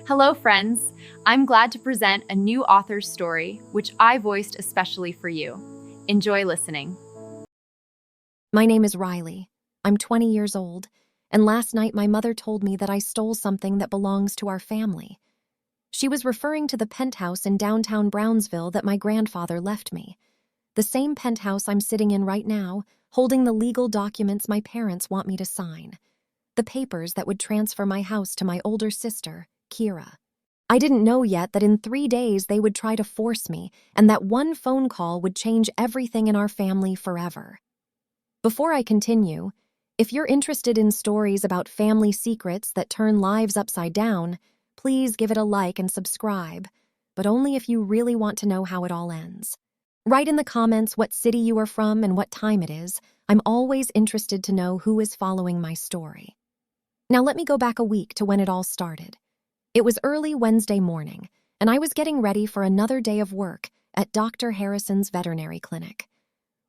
Hello, friends. I'm glad to present a new author's story, which I voiced especially for you. Enjoy listening. My name is Riley. I'm 20 years old, and last night my mother told me that I stole something that belongs to our family. She was referring to the penthouse in downtown Brownsville that my grandfather left me. The same penthouse I'm sitting in right now, holding the legal documents my parents want me to sign. The papers that would transfer my house to my older sister, Kira. I didn't know yet that in 3 days they would try to force me, and that one phone call would change everything in our family forever. Before I continue, if you're interested in stories about family secrets that turn lives upside down, please give it a like and subscribe, but only if you really want to know how it all ends. Write in the comments what city you are from and what time it is. I'm always interested to know who is following my story. Now let me go back a week to when it all started. It was early Wednesday morning, and I was getting ready for another day of work at Dr. Harrison's veterinary clinic.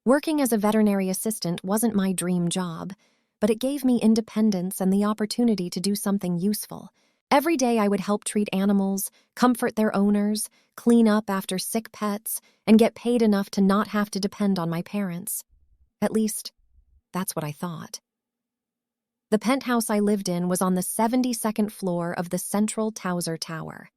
Working as a veterinary assistant wasn't my dream job, but it gave me independence and the opportunity to do something useful. Every day I would help treat animals, comfort their owners, clean up after sick pets, and get paid enough to not have to depend on my parents. At least, that's what I thought. The penthouse I lived in was on the 72nd floor of the Central Towser Tower.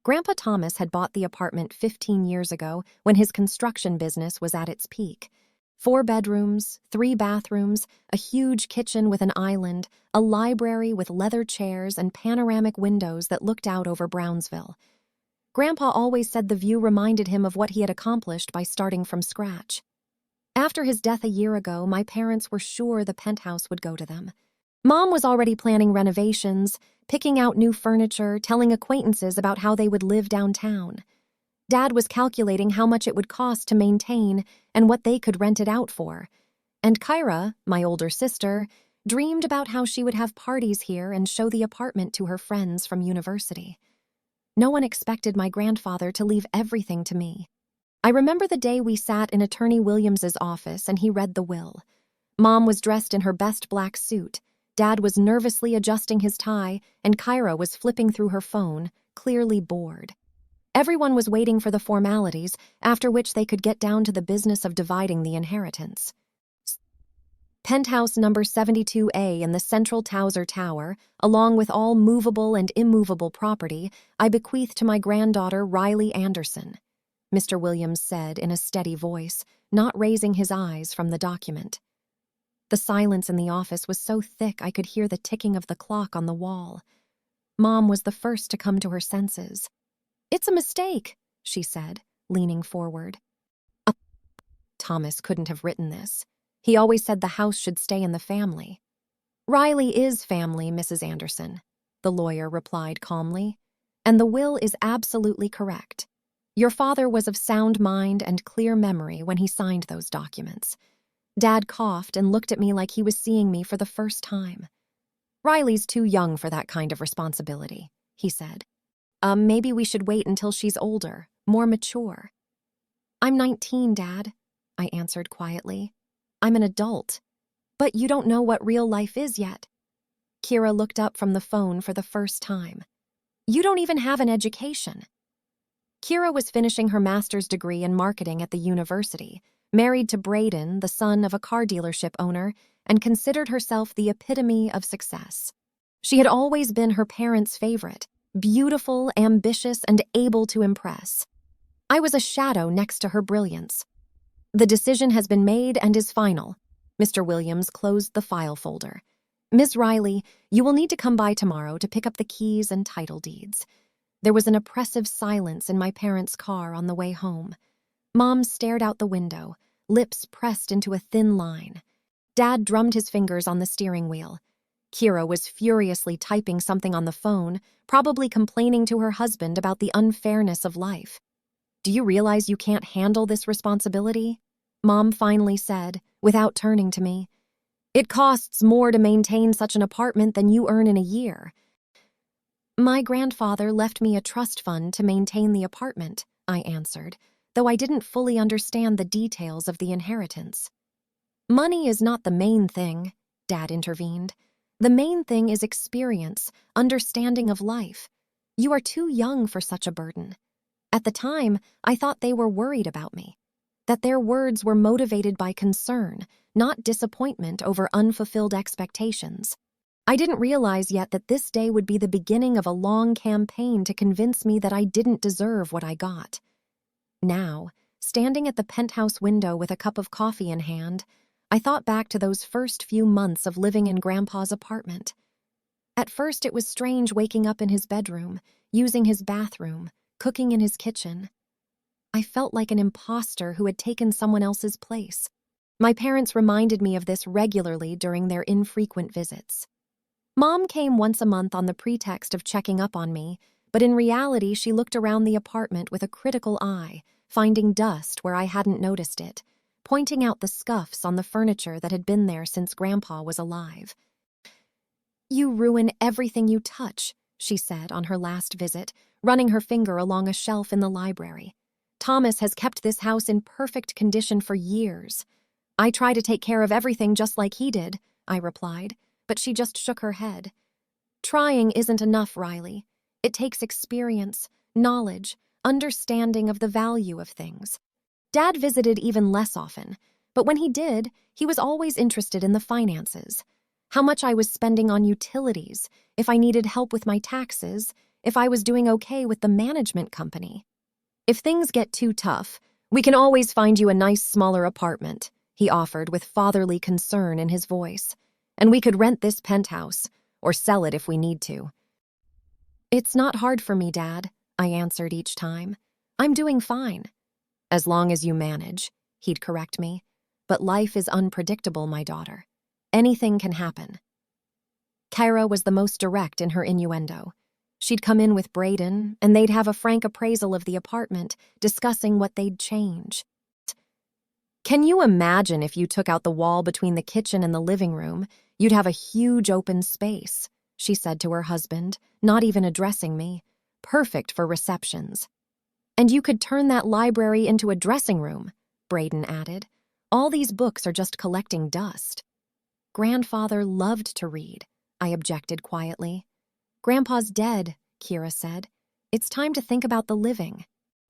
Grandpa Thomas had bought the apartment 15 years ago when his construction business was at its peak. 4 bedrooms, 3 bathrooms, a huge kitchen with an island, a library with leather chairs and panoramic windows that looked out over Brownsville. Grandpa always said the view reminded him of what he had accomplished by starting from scratch. After his death a year ago, my parents were sure the penthouse would go to them. Mom was already planning renovations, picking out new furniture, telling acquaintances about how they would live downtown. Dad was calculating how much it would cost to maintain and what they could rent it out for. And Kyra, my older sister, dreamed about how she would have parties here and show the apartment to her friends from university. No one expected my grandfather to leave everything to me. I remember the day we sat in Attorney Williams's office and he read the will. Mom was dressed in her best black suit. Dad was nervously adjusting his tie, and Kyra was flipping through her phone, clearly bored. Everyone was waiting for the formalities, after which they could get down to the business of dividing the inheritance. Penthouse number 72A in the Central Towser Tower, along with all movable and immovable property, I bequeath to my granddaughter Riley Anderson, Mr. Williams said in a steady voice, not raising his eyes from the document. The silence in the office was so thick I could hear the ticking of the clock on the wall. Mom was the first to come to her senses. "It's a mistake," she said, leaning forward. Thomas couldn't have written this. He always said the house should stay in the family. "Riley is family, Mrs. Anderson," the lawyer replied calmly, "and the will is absolutely correct. Your father was of sound mind and clear memory when he signed those documents." Dad coughed and looked at me like he was seeing me for the first time. "Riley's too young for that kind of responsibility," he said. Maybe we should wait until she's older, more mature." "I'm 19, Dad," I answered quietly. "I'm an adult." "But you don't know what real life is yet." Kira looked up from the phone for the first time. "You don't even have an education." Kira was finishing her master's degree in marketing at the university, married to Braden, the son of a car dealership owner, and considered herself the epitome of success. She had always been her parents' favorite, beautiful, ambitious, and able to impress. I was a shadow next to her brilliance. "The decision has been made and is final." Mr. Williams closed the file folder. "Miss Riley, you will need to come by tomorrow to pick up the keys and title deeds." There was an oppressive silence in my parents' car on the way home. Mom stared out the window, lips pressed into a thin line. Dad drummed his fingers on the steering wheel. Kira was furiously typing something on the phone, probably complaining to her husband about the unfairness of life. "Do you realize you can't handle this responsibility?" Mom finally said, without turning to me. "It costs more to maintain such an apartment than you earn in a year." "My grandfather left me a trust fund to maintain the apartment," I answered, though I didn't fully understand the details of the inheritance. "Money is not the main thing," Dad intervened. "The main thing is experience, understanding of life. "You are too young for such a burden." At the time, I thought they were worried about me, that their words were motivated by concern, not disappointment over unfulfilled expectations. I didn't realize yet that this day would be the beginning of a long campaign to convince me that I didn't deserve what I got. Now, standing at the penthouse window with a cup of coffee in hand, I thought back to those first few months of living in Grandpa's apartment. At first, it was strange waking up in his bedroom, using his bathroom, cooking in his kitchen. I felt like an imposter who had taken someone else's place. My parents reminded me of this regularly during their infrequent visits. Mom came once a month on the pretext of checking up on me, but in reality she looked around the apartment with a critical eye, finding dust where I hadn't noticed it, pointing out the scuffs on the furniture that had been there since Grandpa was alive. "You ruin everything you touch," she said on her last visit, running her finger along a shelf in the library. "Thomas has kept this house in perfect condition for years." "I try to take care of everything just like he did," I replied, but she just shook her head. "Trying isn't enough, Riley. It takes experience, knowledge, understanding of the value of things." Dad visited even less often, but when he did, he was always interested in the finances. How much I was spending on utilities, if I needed help with my taxes, if I was doing okay with the management company. "If things get too tough, we can always find you a nice smaller apartment," he offered with fatherly concern in his voice. "And we could rent this penthouse, or sell it if we need to." "It's not hard for me, Dad," I answered each time. "I'm doing fine." "As long as you manage," he'd correct me. "But life is unpredictable, my daughter. Anything can happen." Kyra was the most direct in her innuendo. She'd come in with Braden, and they'd have a frank appraisal of the apartment, discussing what they'd change. "Can you imagine if you took out the wall between the kitchen and the living room? You'd have a huge open space," she said to her husband, not even addressing me. "Perfect for receptions." "And you could turn that library into a dressing room," Braden added. "All these books are just collecting dust." "Grandfather loved to read," I objected quietly. "Grandpa's dead," Kyra said. "It's time to think about the living."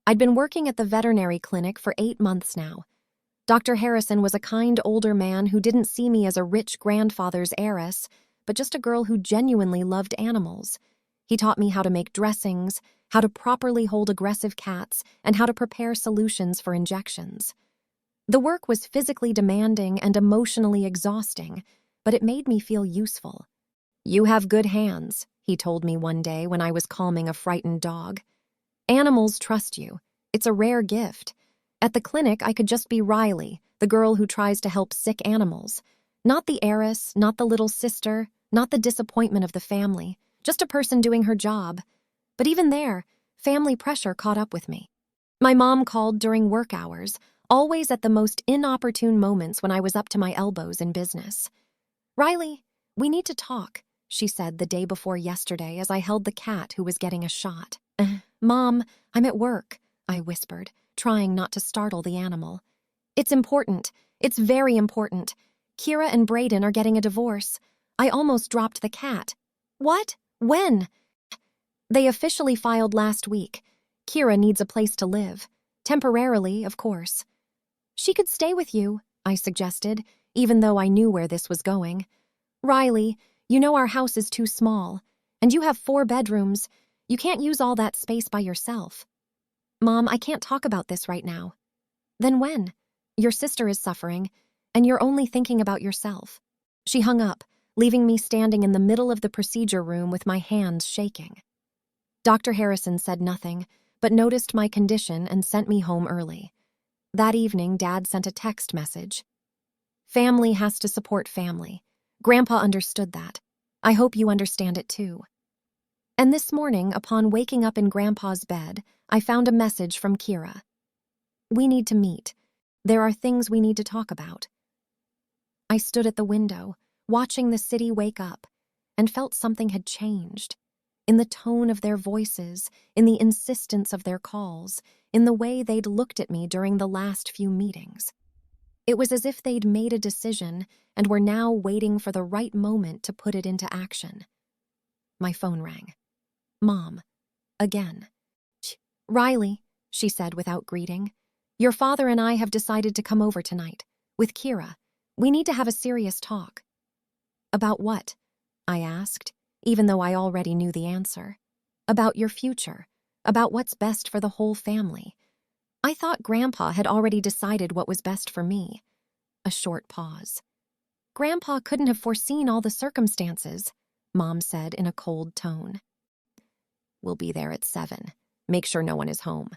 I'd been working at the veterinary clinic for 8 months now. Dr. Harrison was a kind older man who didn't see me as a rich grandfather's heiress, but just a girl who genuinely loved animals. He taught me how to make dressings, how to properly hold aggressive cats, and how to prepare solutions for injections. The work was physically demanding and emotionally exhausting, but it made me feel useful. "You have good hands," he told me one day when I was calming a frightened dog. "Animals trust you. It's a rare gift." At the clinic, I could just be Riley, the girl who tries to help sick animals. Not the heiress, not the little sister, not the disappointment of the family, just a person doing her job. But even there, family pressure caught up with me. My mom called during work hours, always at the most inopportune moments when I was up to my elbows in business. "Riley, we need to talk," she said the day before yesterday as I held the cat who was getting a shot. "Mom, I'm at work," I whispered, trying not to startle the animal. "It's important. It's very important. Kyra and Braden are getting a divorce. I almost dropped the cat." "What? When?" "They officially filed last week. Kyra needs a place to live. Temporarily, of course." "She could stay with you," I suggested, even though I knew where this was going. "Riley, you know our house is too small, and you have 4 bedrooms. You can't use all that space by yourself." "Mom, I can't talk about this right now." "Then when? Your sister is suffering, and you're only thinking about yourself." She hung up, leaving me standing in the middle of the procedure room with my hands shaking. Dr. Harrison said nothing, but noticed my condition and sent me home early. That evening, Dad sent a text message. "Family has to support family. Grandpa understood that. I hope you understand it too." And this morning, upon waking up in Grandpa's bed, I found a message from Kyra. "We need to meet. There are things we need to talk about." I stood at the window, watching the city wake up, and felt something had changed. In the tone of their voices, in the insistence of their calls, in the way they'd looked at me during the last few meetings. It was as if they'd made a decision and were now waiting for the right moment to put it into action. My phone rang. "Mom." again. "Riley," she said without greeting, "your father and I have decided to come over tonight, with Kira. We need to have a serious talk." "About what?" I asked, even though I already knew the answer. "About your future, about what's best for the whole family." I thought Grandpa had already decided what was best for me. A short pause. "Grandpa couldn't have foreseen all the circumstances," Mom said in a cold tone. "We'll be there at 7. Make sure no one is home."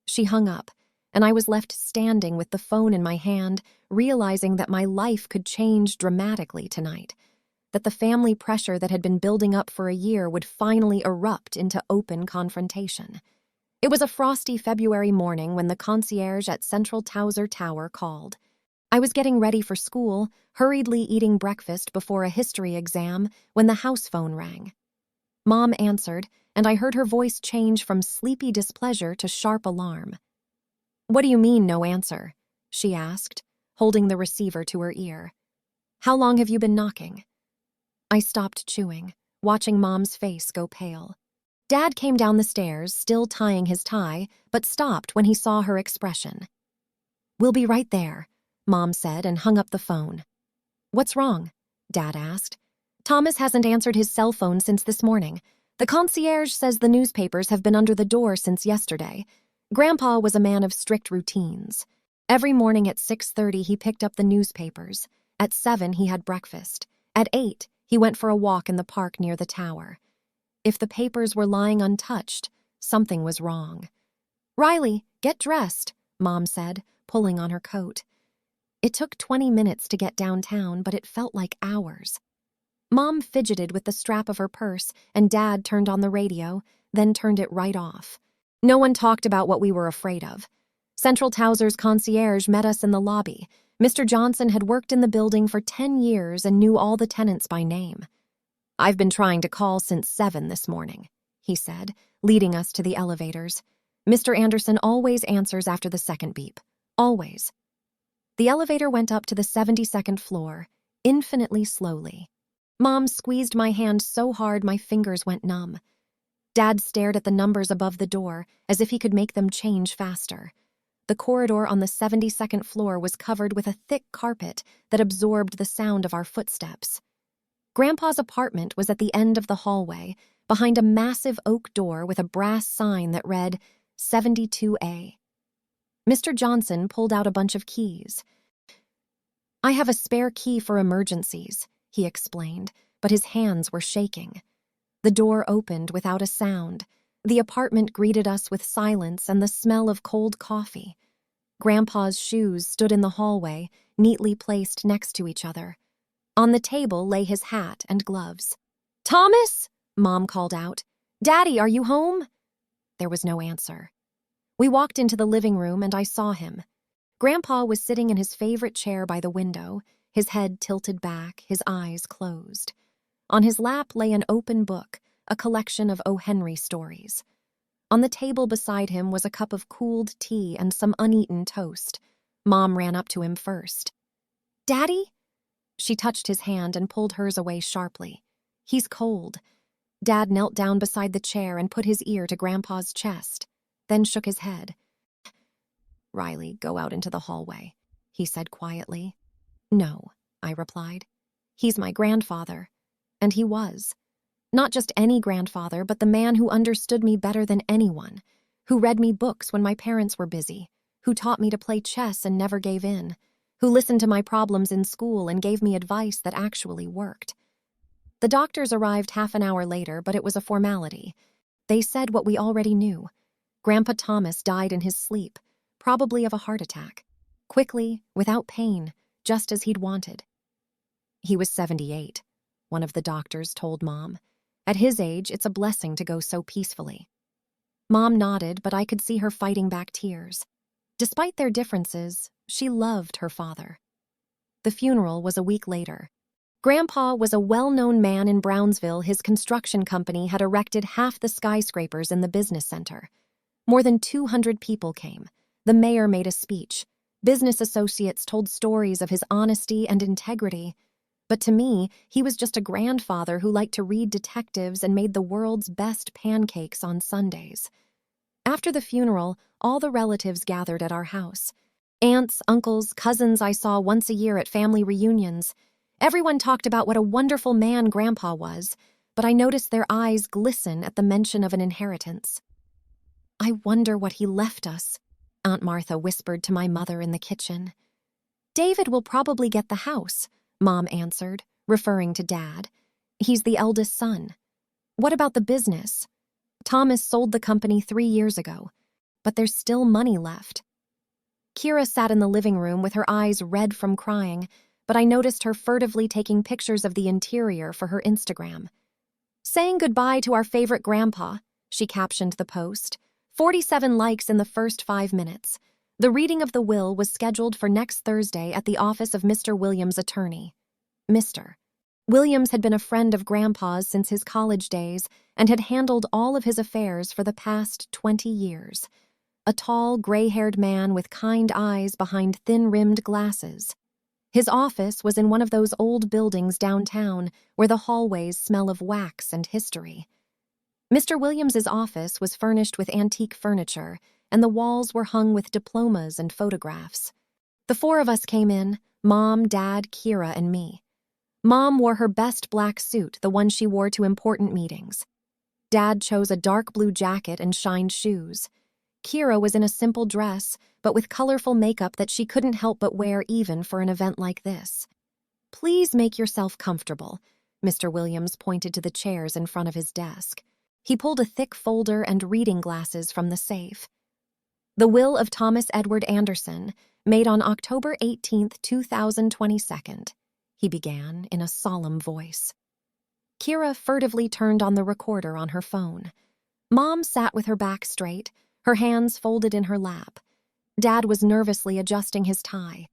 She hung up, and I was left standing with the phone in my hand, realizing that my life could change dramatically tonight, that the family pressure that had been building up for a year would finally erupt into open confrontation. It was a frosty February morning when the concierge at Central Towser Tower called. I was getting ready for school, hurriedly eating breakfast before a history exam, when the house phone rang. Mom answered, and I heard her voice change from sleepy displeasure to sharp alarm. "What do you mean, no answer?" she asked, holding the receiver to her ear. "How long have you been knocking?" I stopped chewing, watching Mom's face go pale. Dad came down the stairs, still tying his tie, but stopped when he saw her expression. "We'll be right there," Mom said and hung up the phone. "What's wrong?" Dad asked. "Thomas hasn't answered his cell phone since this morning. The concierge says the newspapers have been under the door since yesterday. Grandpa was a man of strict routines. Every morning at 6:30 he picked up the newspapers. At 7 he had breakfast. At 8 he went for a walk in the park near the tower. If the papers were lying untouched, something was wrong." "Riley, get dressed," Mom said, pulling on her coat. It took 20 minutes to get downtown, but it felt like hours. Mom fidgeted with the strap of her purse, and Dad turned on the radio, then turned it right off. No one talked about what we were afraid of. Central Towser's concierge met us in the lobby. Mr. Johnson had worked in the building for 10 years and knew all the tenants by name. "I've been trying to call since 7 this morning," he said, leading us to the elevators. "Mr. Anderson always answers after the second beep. Always." The elevator went up to the 72nd floor, infinitely slowly. Mom squeezed my hand so hard my fingers went numb. Dad stared at the numbers above the door as if he could make them change faster. The corridor on the 72nd floor was covered with a thick carpet that absorbed the sound of our footsteps. Grandpa's apartment was at the end of the hallway, behind a massive oak door with a brass sign that read 72A. Mr. Johnson pulled out a bunch of keys. "I have a spare key for emergencies," he explained, but his hands were shaking. The door opened without a sound. The apartment greeted us with silence and the smell of cold coffee. Grandpa's shoes stood in the hallway, neatly placed next to each other. On the table lay his hat and gloves. "Thomas!" Mom called out. "Daddy, are you home?" There was no answer. We walked into the living room and I saw him. Grandpa was sitting in his favorite chair by the window, his head tilted back, his eyes closed. On his lap lay an open book, a collection of O. Henry stories. On the table beside him was a cup of cooled tea and some uneaten toast. Mom ran up to him first. "Daddy?" She touched his hand and pulled hers away sharply. "He's cold." Dad knelt down beside the chair and put his ear to Grandpa's chest, then shook his head. "Riley, go out into the hallway," he said quietly. "No," I replied. "He's my grandfather." And he was. Not just any grandfather, but the man who understood me better than anyone, who read me books when my parents were busy, who taught me to play chess and never gave in, who listened to my problems in school and gave me advice that actually worked. The doctors arrived half an hour later, but it was a formality. They said what we already knew. Grandpa Thomas died in his sleep, probably of a heart attack. Quickly, without pain, just as he'd wanted. He was 78, one of the doctors told Mom. At his age, it's a blessing to go so peacefully. Mom nodded, but I could see her fighting back tears. Despite their differences, she loved her father. The funeral was a week later. Grandpa was a well-known man in Brownsville. His construction company had erected half the skyscrapers in the business center. More than 200 people came. The mayor made a speech. Business associates told stories of his honesty and integrity. But to me, he was just a grandfather who liked to read detectives and made the world's best pancakes on Sundays. After the funeral, all the relatives gathered at our house. Aunts, uncles, cousins I saw once a year at family reunions. Everyone talked about what a wonderful man Grandpa was, but I noticed their eyes glisten at the mention of an inheritance. "I wonder what he left us," Aunt Martha whispered to my mother in the kitchen. "David will probably get the house," Mom answered, referring to Dad. "He's the eldest son." "What about the business?" "Thomas sold the company 3 years ago, but there's still money left." Kira sat in the living room with her eyes red from crying, but I noticed her furtively taking pictures of the interior for her Instagram. "Saying goodbye to our favorite grandpa," she captioned the post. 47 likes in the first 5 minutes. The reading of the will was scheduled for next Thursday at the office of Mr. Williams' attorney. Mr. Williams had been a friend of Grandpa's since his college days and had handled all of his affairs for the past 20 years. A tall, gray-haired man with kind eyes behind thin-rimmed glasses. His office was in one of those old buildings downtown where the hallways smell of wax and history. Mr. Williams's office was furnished with antique furniture, and the walls were hung with diplomas and photographs. The 4 of us came in, Mom, Dad, Kira, and me. Mom wore her best black suit, the one she wore to important meetings. Dad chose a dark blue jacket and shined shoes. Kira was in a simple dress, but with colorful makeup that she couldn't help but wear even for an event like this. "Please make yourself comfortable," Mr. Williams pointed to the chairs in front of his desk. He pulled a thick folder and reading glasses from the safe. "The will of Thomas Edward Anderson, made on October 18, 2022, he began in a solemn voice. Kira furtively turned on the recorder on her phone. Mom sat with her back straight, her hands folded in her lap. Dad was nervously adjusting his tie.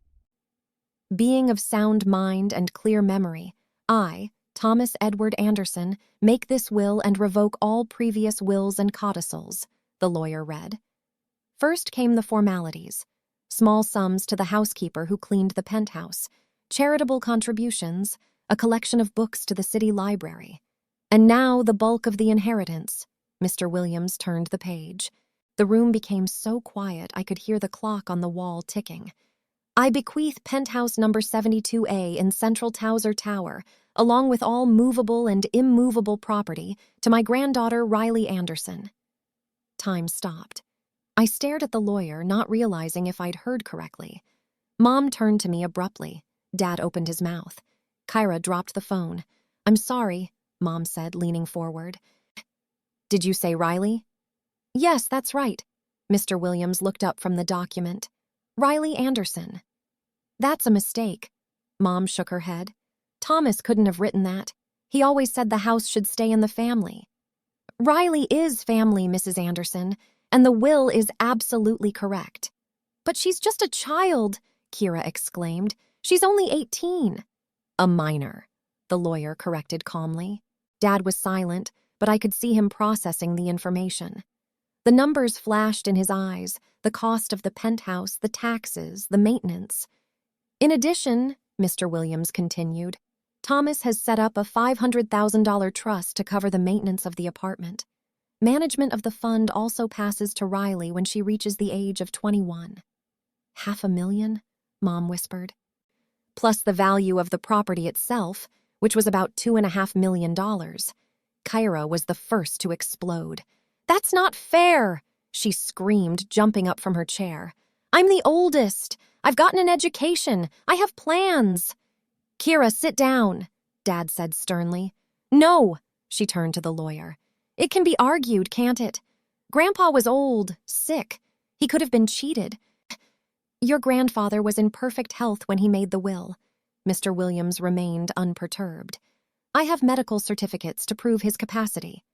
"Being of sound mind and clear memory, I, Thomas Edward Anderson, make this will and revoke all previous wills and codicils," the lawyer read. First came the formalities. Small sums to the housekeeper who cleaned the penthouse, charitable contributions, a collection of books to the city library. And now the bulk of the inheritance. Mr. Williams turned the page. The room became so quiet I could hear the clock on the wall ticking. "I bequeath penthouse number 72A in Central Towser Tower, along with all movable and immovable property, to my granddaughter Riley Anderson." Time stopped. I stared at the lawyer, not realizing if I'd heard correctly. Mom turned to me abruptly. Dad opened his mouth. Kyra dropped the phone. "I'm sorry," Mom said, leaning forward. "Did you say Riley?" "Yes, that's right." Mr. Williams looked up from the document. "Riley Anderson." "That's a mistake." Mom shook her head. "Thomas couldn't have written that. He always said the house should stay in the family." "Riley is family, Mrs. Anderson, and the will is absolutely correct." "But she's just a child," Kira exclaimed. "She's only 18. "A minor," the lawyer corrected calmly. Dad was silent, but I could see him processing the information. The numbers flashed in his eyes, the cost of the penthouse, the taxes, the maintenance. "In addition," Mr. Williams continued, "Thomas has set up a $500,000 trust to cover the maintenance of the apartment. Management of the fund also passes to Riley when she reaches the age of 21. $500,000, Mom whispered. Plus the value of the property itself, which was about $2.5 million. Kyra was the first to explode. "That's not fair," she screamed, jumping up from her chair. "I'm the oldest. I've gotten an education. I have plans." "Kira, sit down," Dad said sternly. "No," she turned to the lawyer. "It can be argued, can't it? Grandpa was old, sick. He could have been cheated. Your grandfather was in perfect health when he made the will." Mr. Williams remained unperturbed. "I have medical certificates to prove his capacity."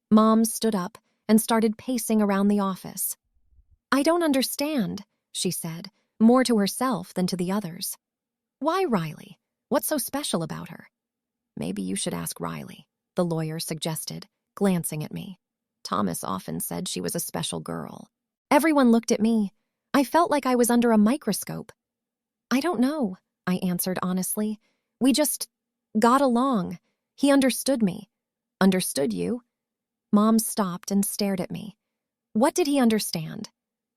Mom stood up and started pacing around the office. "I don't understand," she said, more to herself than to the others. "Why Riley? What's so special about her?" "Maybe you should ask Riley," the lawyer suggested, glancing at me. "Thomas often said she was a special girl." Everyone looked at me. I felt like I was under a microscope. "I don't know," I answered honestly. Got along. He understood me. Understood you? Mom stopped and stared at me. What did he understand?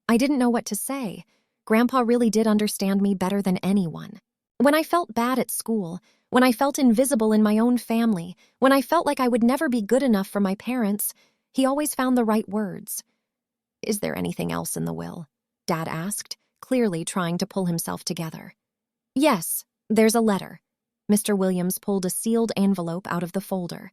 I didn't know what to say. Grandpa really did understand me better than anyone. When I felt bad at school, when I felt invisible in my own family, when I felt like I would never be good enough for my parents, he always found the right words. Is there anything else in the will? Dad asked, clearly trying to pull himself together. Yes, there's a letter. Mr. Williams pulled a sealed envelope out of the folder.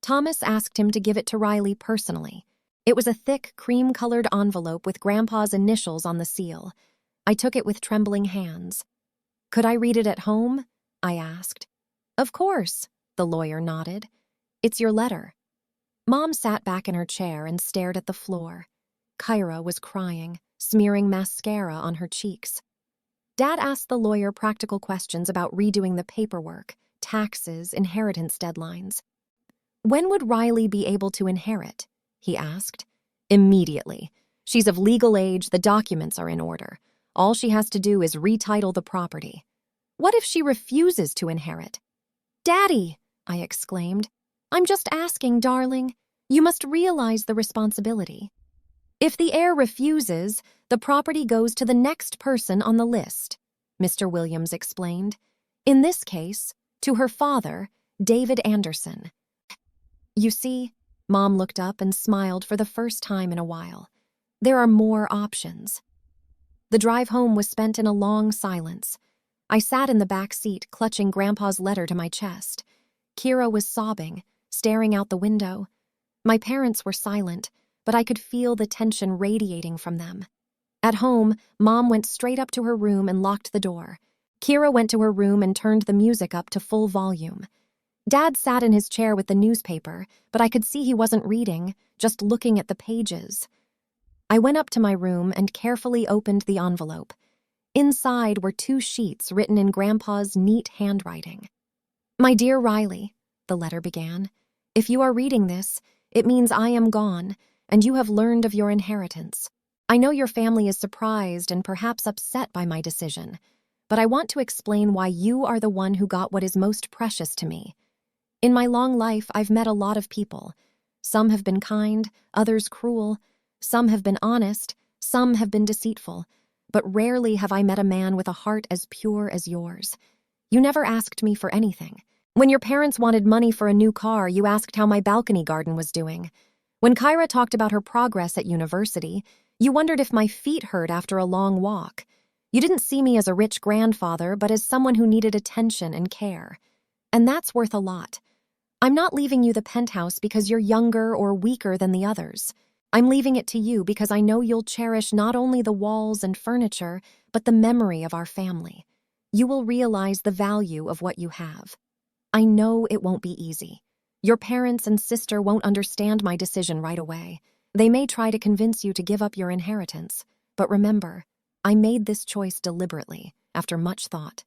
Thomas asked him to give it to Riley personally. It was a thick, cream-colored envelope with Grandpa's initials on the seal. I took it with trembling hands. Could I read it at home? I asked. Of course, the lawyer nodded. It's your letter. Mom sat back in her chair and stared at the floor. Kyra was crying, smearing mascara on her cheeks. Dad asked the lawyer practical questions about redoing the paperwork, taxes, inheritance deadlines. When would Riley be able to inherit? He asked. Immediately. She's of legal age, the documents are in order. All she has to do is retitle the property. What if she refuses to inherit? Daddy, I exclaimed. I'm just asking, darling. You must realize the responsibility. If the heir refuses, the property goes to the next person on the list, Mr. Williams explained. In this case, to her father, David Anderson. You see, Mom looked up and smiled for the first time in a while. There are more options. The drive home was spent in a long silence. I sat in the back seat, clutching Grandpa's letter to my chest. Kira was sobbing, staring out the window. My parents were silent, but I could feel the tension radiating from them. At home, Mom went straight up to her room and locked the door. Kira went to her room and turned the music up to full volume. Dad sat in his chair with the newspaper, but I could see he wasn't reading, just looking at the pages. I went up to my room and carefully opened the envelope. Inside were 2 sheets written in Grandpa's neat handwriting. My dear Riley, the letter began, if you are reading this, it means I am gone, and you have learned of your inheritance. I know your family is surprised and perhaps upset by my decision, but I want to explain why you are the one who got what is most precious to me. In my long life, I've met a lot of people. Some have been kind, others cruel. Some have been honest, some have been deceitful. But rarely have I met a man with a heart as pure as yours. You never asked me for anything. When your parents wanted money for a new car, you asked how my balcony garden was doing. When Kyra talked about her progress at university, you wondered if my feet hurt after a long walk. You didn't see me as a rich grandfather, but as someone who needed attention and care. And that's worth a lot. I'm not leaving you the penthouse because you're younger or weaker than the others. I'm leaving it to you because I know you'll cherish not only the walls and furniture, but the memory of our family. You will realize the value of what you have. I know it won't be easy. Your parents and sister won't understand my decision right away. They may try to convince you to give up your inheritance. But remember, I made this choice deliberately, after much thought.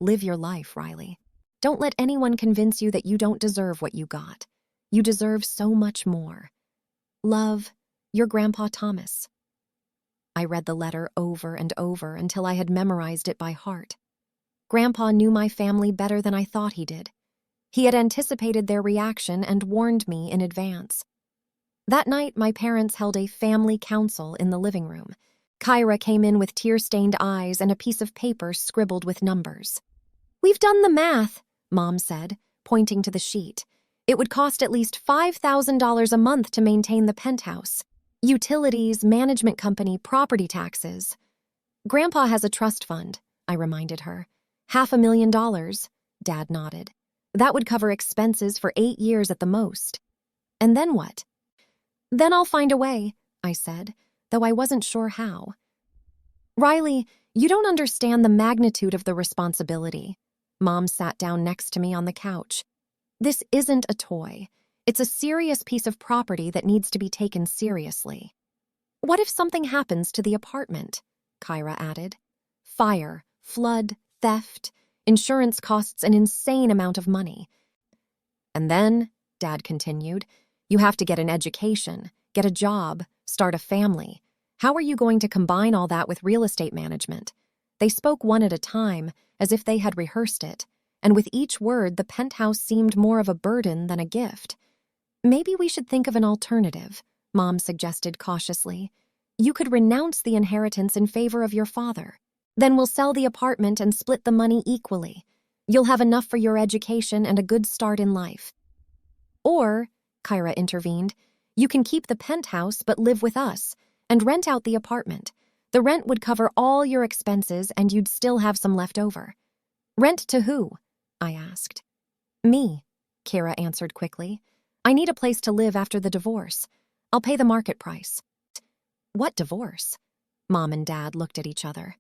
Live your life, Riley. Don't let anyone convince you that you don't deserve what you got. You deserve so much more. Love, your Grandpa Thomas. I read the letter over and over until I had memorized it by heart. Grandpa knew my family better than I thought he did. He had anticipated their reaction and warned me in advance. That night, my parents held a family council in the living room. Kyra came in with tear-stained eyes and a piece of paper scribbled with numbers. We've done the math, Mom said, pointing to the sheet. It would cost at least $5,000 a month to maintain the penthouse. Utilities, management company, property taxes. Grandpa has a trust fund, I reminded her. $500,000, Dad nodded. That would cover expenses for 8 years at the most. And then what? Then I'll find a way, I said, though I wasn't sure how. Riley, you don't understand the magnitude of the responsibility. Mom sat down next to me on the couch. This isn't a toy. It's a serious piece of property that needs to be taken seriously. What if something happens to the apartment? Kyra added. Fire, flood, theft, insurance costs an insane amount of money. And then, Dad continued, you have to get an education, get a job, start a family. How are you going to combine all that with real estate management? They spoke one at a time, as if they had rehearsed it. and with each word, the penthouse seemed more of a burden than a gift. Maybe we should think of an alternative, Mom suggested cautiously. You could renounce the inheritance in favor of your father. Then we'll sell the apartment and split the money equally. You'll have enough for your education and a good start in life. Or, Kyra intervened, you can keep the penthouse but live with us and rent out the apartment. The rent would cover all your expenses and you'd still have some left over. Rent to who? I asked. Me, Kyra answered quickly. I need a place to live after the divorce. I'll pay the market price. What divorce? Mom and Dad looked at each other.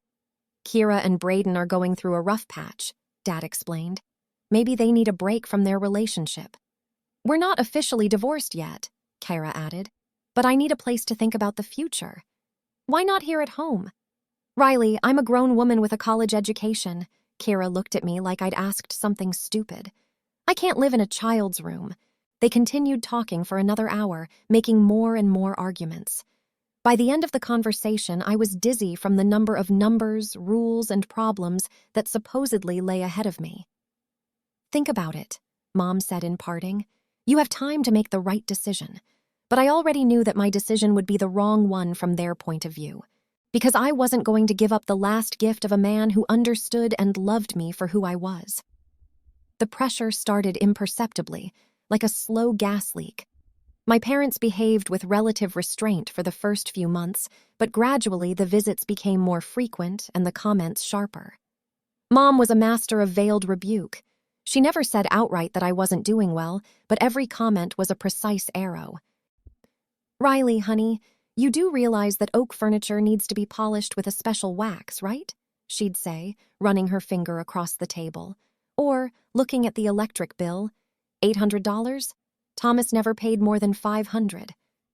Kira and Braden are going through a rough patch, Dad explained. Maybe they need a break from their relationship. We're not officially divorced yet, Kyra added, but I need a place to think about the future. Why not here at home? Riley, I'm a grown woman with a college education. Kyra looked at me like I'd asked something stupid. I can't live in a child's room. They continued talking for another hour, making more and more arguments. By the end of the conversation, I was dizzy from the number of numbers, rules, and problems that supposedly lay ahead of me. Think about it, Mom said in parting. You have time to make the right decision. But I already knew that my decision would be the wrong one from their point of view, because I wasn't going to give up the last gift of a man who understood and loved me for who I was. The pressure started imperceptibly, like a slow gas leak. My parents behaved with relative restraint for the first few months, but gradually the visits became more frequent and the comments sharper. Mom was a master of veiled rebuke. She never said outright that I wasn't doing well, but every comment was a precise arrow. Riley, honey, you do realize that oak furniture needs to be polished with a special wax, right? She'd say, running her finger across the table. Or, looking at the electric bill, $800? Thomas never paid more than $500.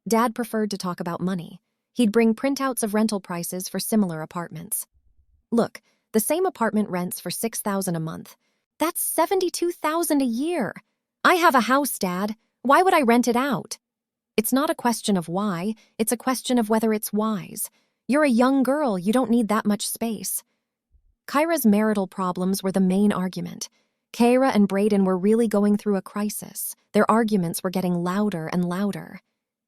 Dad preferred to talk about money. He'd bring printouts of rental prices for similar apartments. Look, the same apartment rents for $6,000 a month. That's $72,000 a year. I have a house, Dad. Why would I rent it out? It's not a question of why, it's a question of whether it's wise. You're a young girl, you don't need that much space. Kyra's marital problems were the main argument. Kyra and Braden were really going through a crisis. Their arguments were getting louder and louder.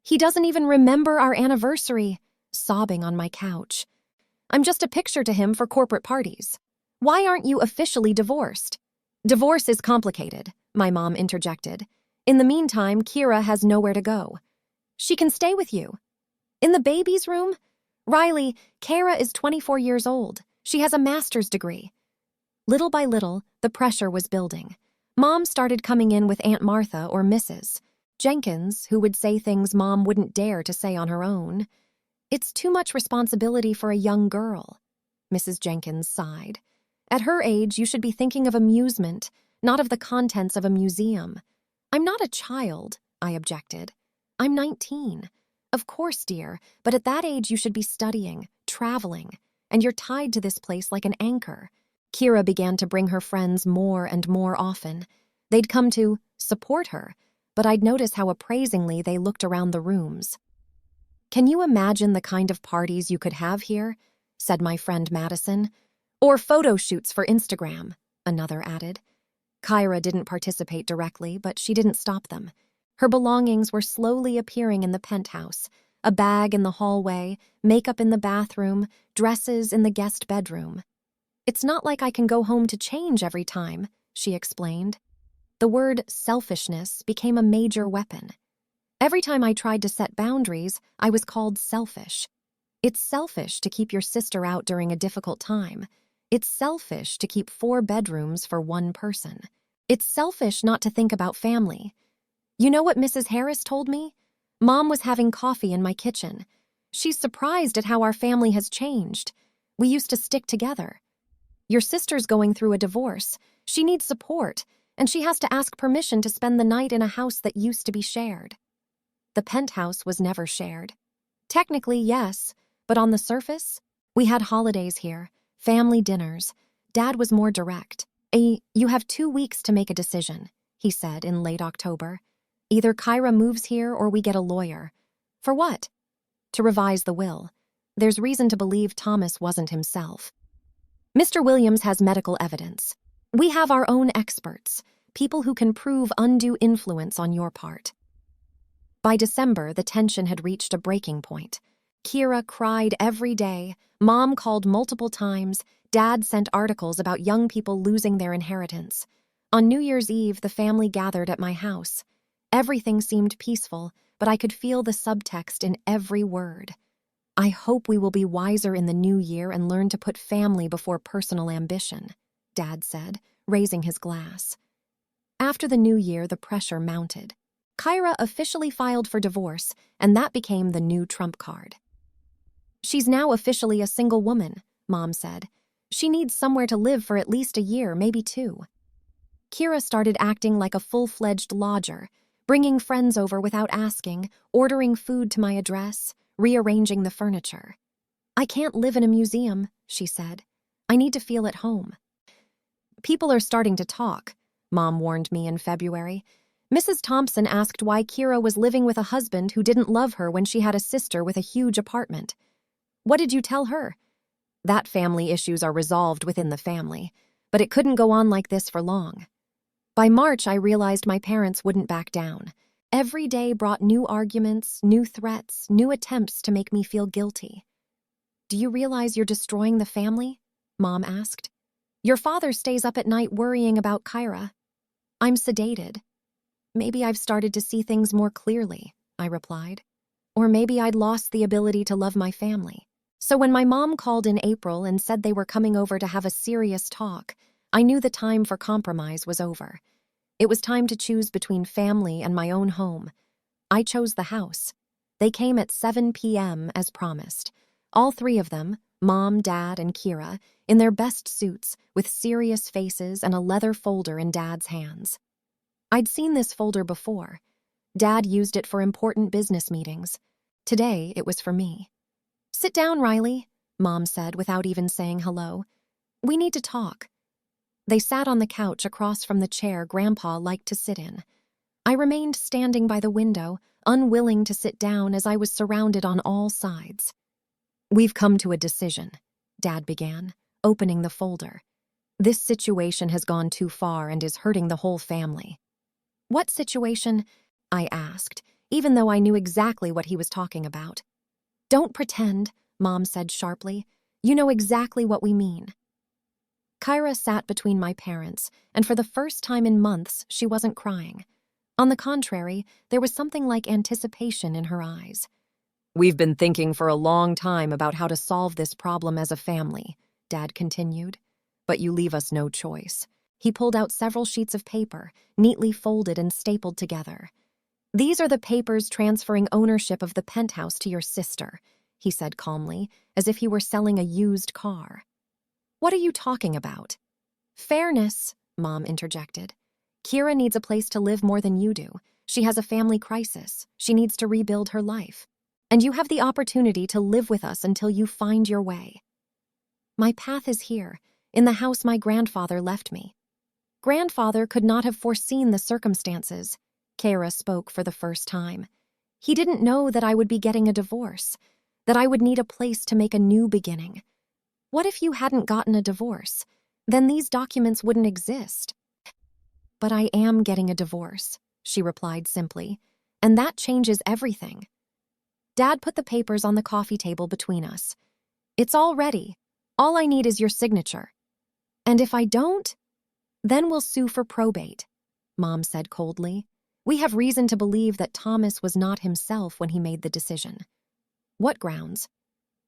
He doesn't even remember our anniversary, sobbing on my couch. I'm just a picture to him for corporate parties. Why aren't you officially divorced? Divorce is complicated, my mom interjected. In the meantime, Kyra has nowhere to go. She can stay with you. In the baby's room? Riley, Kyra is 24 years old. She has a master's degree. Little by little, the pressure was building. Mom started coming in with Aunt Martha or Mrs. Jenkins, who would say things Mom wouldn't dare to say on her own. It's too much responsibility for a young girl, Mrs. Jenkins sighed. At her age, you should be thinking of amusement, not of the contents of a museum. I'm not a child, I objected. I'm 19. Of course, dear, but at that age you should be studying, traveling, and you're tied to this place like an anchor. Kyra began to bring her friends more and more often. They'd come to support her, but I'd notice how appraisingly they looked around the rooms. Can you imagine the kind of parties you could have here? Said my friend Madison. Or photo shoots for Instagram, another added. Kyra didn't participate directly, but she didn't stop them. Her belongings were slowly appearing in the penthouse. A bag in the hallway, makeup in the bathroom, dresses in the guest bedroom. It's not like I can go home to change every time, she explained. The word selfishness became a major weapon. Every time I tried to set boundaries, I was called selfish. It's selfish to keep your sister out during a difficult time. It's selfish to keep 4 bedrooms for one person. It's selfish not to think about family. You know what Mrs. Harris told me? Mom was having coffee in my kitchen. She's surprised at how our family has changed. We used to stick together. Your sister's going through a divorce. She needs support, and she has to ask permission to spend the night in a house that used to be shared. The penthouse was never shared. Technically, yes, but on the surface, we had holidays here, family dinners. Dad was more direct. You have 2 weeks to make a decision, he said in late October. Either Kyra moves here or we get a lawyer. For what? To revise the will. There's reason to believe Thomas wasn't himself. Mr. Williams has medical evidence. We have our own experts, people who can prove undue influence on your part. By December, the tension had reached a breaking point. Kira cried every day, Mom called multiple times, Dad sent articles about young people losing their inheritance. On New Year's Eve, the family gathered at my house. Everything seemed peaceful, but I could feel the subtext in every word. I hope we will be wiser in the new year and learn to put family before personal ambition, Dad said, raising his glass. After the new year, the pressure mounted. Kyra officially filed for divorce, and that became the new trump card. She's now officially a single woman, Mom said. She needs somewhere to live for at least a year, maybe 2. Kira started acting like a full-fledged lodger, bringing friends over without asking, ordering food to my address, rearranging the furniture. I can't live in a museum, she said. I need to feel at home. People are starting to talk, Mom warned me in February. Mrs. Thompson asked why Kira was living with a husband who didn't love her when she had a sister with a huge apartment. What did you tell her? That family issues are resolved within the family, but it couldn't go on like this for long. By March, I realized my parents wouldn't back down. Every day brought new arguments, new threats, new attempts to make me feel guilty. Do you realize you're destroying the family? Mom asked. Your father stays up at night worrying about Kyra. I'm sedated. Maybe I've started to see things more clearly, I replied. Or maybe I'd lost the ability to love my family. So when my mom called in April and said they were coming over to have a serious talk, I knew the time for compromise was over. It was time to choose between family and my own home. I chose the house. They came at 7 p.m. as promised. All 3 of them, Mom, Dad, and Kira, in their best suits, with serious faces and a leather folder in Dad's hands. I'd seen this folder before. Dad used it for important business meetings. Today, it was for me. Sit down, Riley, Mom said without even saying hello. We need to talk. They sat on the couch across from the chair Grandpa liked to sit in. I remained standing by the window, unwilling to sit down as I was surrounded on all sides. We've come to a decision, Dad began, opening the folder. This situation has gone too far and is hurting the whole family. What situation? I asked, even though I knew exactly what he was talking about. Don't pretend, Mom said sharply. You know exactly what we mean. Kyra sat between my parents, and for the first time in months, she wasn't crying. On the contrary, there was something like anticipation in her eyes. We've been thinking for a long time about how to solve this problem as a family, Dad continued. But you leave us no choice. He pulled out several sheets of paper, neatly folded and stapled together. These are the papers transferring ownership of the penthouse to your sister, he said calmly, as if he were selling a used car. What are you talking about? Fairness, Mom interjected. Kira needs a place to live more than you do. She has a family crisis. She needs to rebuild her life. And you have the opportunity to live with us until you find your way. My path is here, in the house my grandfather left me. Grandfather could not have foreseen the circumstances. Kara spoke for the first time. He didn't know that I would be getting a divorce, that I would need a place to make a new beginning. What if you hadn't gotten a divorce? Then these documents wouldn't exist. But I am getting a divorce, she replied simply, and that changes everything. Dad put the papers on the coffee table between us. It's all ready. All I need is your signature. And if I don't, then we'll sue for probate, Mom said coldly. We have reason to believe that Thomas was not himself when he made the decision. What grounds?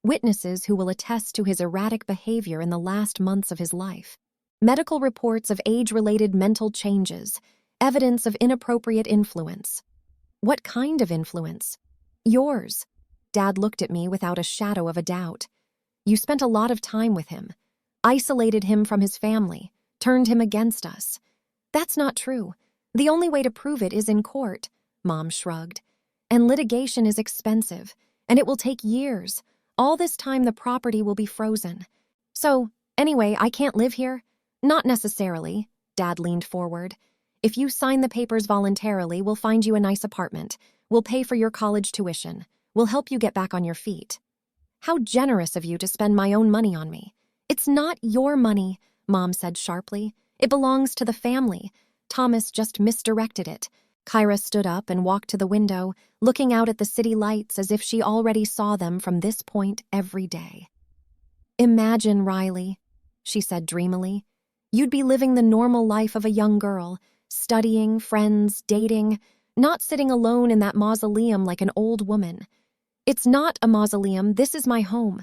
Witnesses who will attest to his erratic behavior in the last months of his life. Medical reports of age-related mental changes. Evidence of inappropriate influence. What kind of influence? Yours. Dad looked at me without a shadow of a doubt. You spent a lot of time with him, isolated him from his family, turned him against us. That's not true. The only way to prove it is in court, Mom shrugged. And litigation is expensive, and it will take years. All this time the property will be frozen. So, anyway, I can't live here? Not necessarily, Dad leaned forward. If you sign the papers voluntarily, we'll find you a nice apartment. We'll pay for your college tuition. We'll help you get back on your feet. How generous of you to spend my own money on me. It's not your money, Mom said sharply. It belongs to the family. Thomas just misdirected it. Kyra stood up and walked to the window, looking out at the city lights as if she already saw them from this point every day. "Imagine, Riley," she said dreamily. "You'd be living the normal life of a young girl, studying, friends, dating, not sitting alone in that mausoleum like an old woman. It's not a mausoleum, this is my home.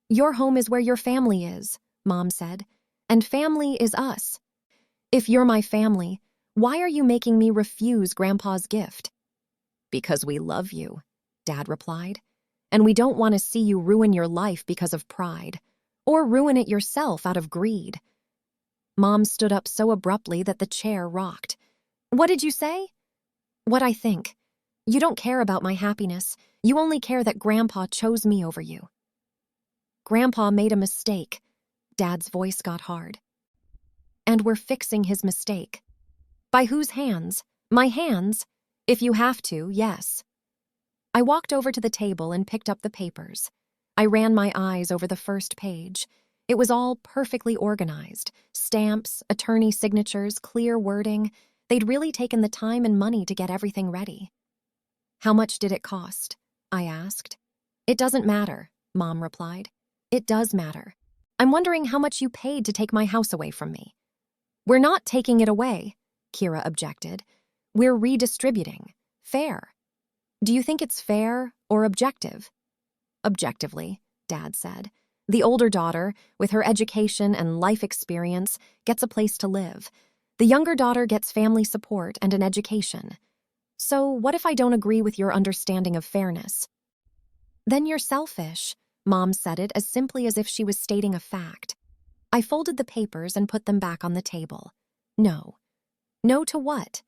Your home is where your family is," Mom said, "and family is us. If you're my family, why are you making me refuse Grandpa's gift?" "Because we love you," Dad replied, "and we don't want to see you ruin your life because of pride, or ruin it yourself out of greed." Mom stood up so abruptly that the chair rocked. "What did you say?" "What I think. You don't care about my happiness. You only care that Grandpa chose me over you." "Grandpa made a mistake." Dad's voice got hard. "And we're fixing his mistake." "By whose hands?" "My hands? If you have to, yes." I walked over to the table and picked up the papers. I ran my eyes over the first page. It was all perfectly organized. Stamps, attorney signatures, clear wording. They'd really taken the time and money to get everything ready. "How much did it cost?" I asked. "It doesn't matter," Mom replied. "It does matter. I'm wondering how much you paid to take my house away from me." "We're not taking it away," Kira objected. "We're redistributing. Fair." "Do you think it's fair or objective?" "Objectively," Dad said. "The older daughter, with her education and life experience, gets a place to live. The younger daughter gets family support and an education. So what if I don't agree with your understanding of fairness?" "Then you're selfish," Mom said it as simply as if she was stating a fact. I folded the papers and put them back on the table. "No." "No to what?"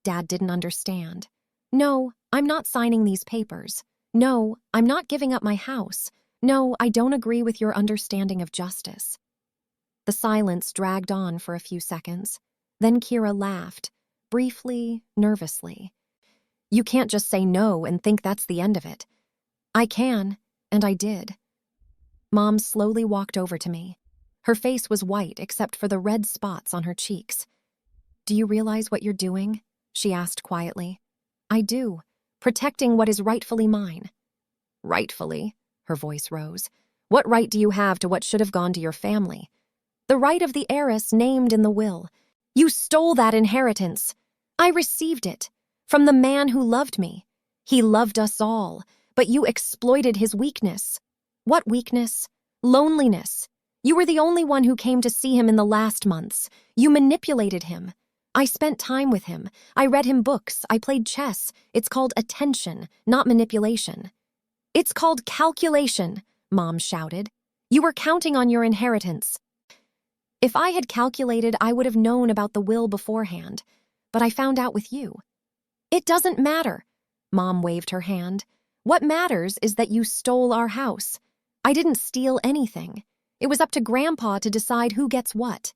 Dad didn't understand. "No, I'm not signing these papers. No, I'm not giving up my house. No, I don't agree with your understanding of justice." The silence dragged on for a few seconds. Then Kira laughed, briefly, nervously. "You can't just say no and think that's the end of it." "I can, and I did." Mom slowly walked over to me. Her face was white except for the red spots on her cheeks. "Do you realize what you're doing?" she asked quietly. "I do. Protecting what is rightfully mine." "Rightfully?" Her voice rose. "What right do you have to what should have gone to your family?" "The right of the heiress named in the will. You stole that inheritance. I received it. From the man who loved me. He loved us all, but you exploited his weakness." "What weakness?" "Loneliness. You were the only one who came to see him in the last months. You manipulated him. I spent time with him. I read him books. I played chess. It's called attention, not manipulation." "It's called calculation," Mom shouted. "You were counting on your inheritance." "If I had calculated, I would have known about the will beforehand. But I found out with you." "It doesn't matter." Mom waved her hand. "What matters is that you stole our house. I didn't steal anything. It was up to Grandpa to decide who gets what.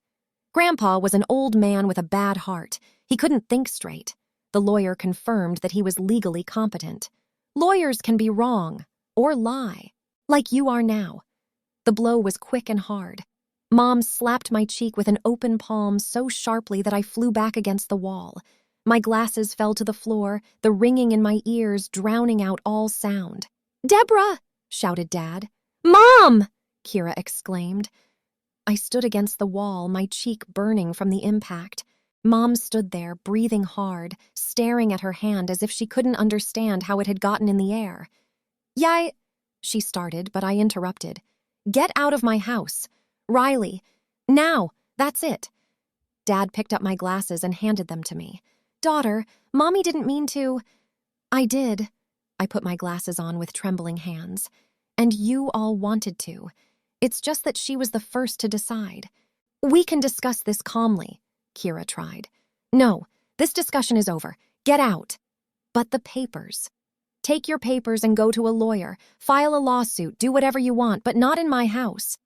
Grandpa was an old man with a bad heart. He couldn't think straight. The lawyer confirmed that he was legally competent. Lawyers can be wrong, or lie, like you are now." The blow was quick and hard. Mom slapped my cheek with an open palm so sharply that I flew back against the wall. My glasses fell to the floor, the ringing in my ears drowning out all sound. "Deborah!" shouted Dad. "Mom!" Kira exclaimed. I stood against the wall, my cheek burning from the impact. Mom stood there, breathing hard, staring at her hand as if she couldn't understand how it had gotten in the air. "Yeah, she started, but I interrupted. "Get out of my house. Riley. Now, that's it." Dad picked up my glasses and handed them to me. "Daughter, Mommy didn't mean to." "I did." I put my glasses on with trembling hands. "And you all wanted to. It's just that she was the first to decide." "We can discuss this calmly," Kira tried. "No, this discussion is over. Get out." "But the papers." "Take your papers and go to a lawyer. File a lawsuit, do whatever you want, but not in my house."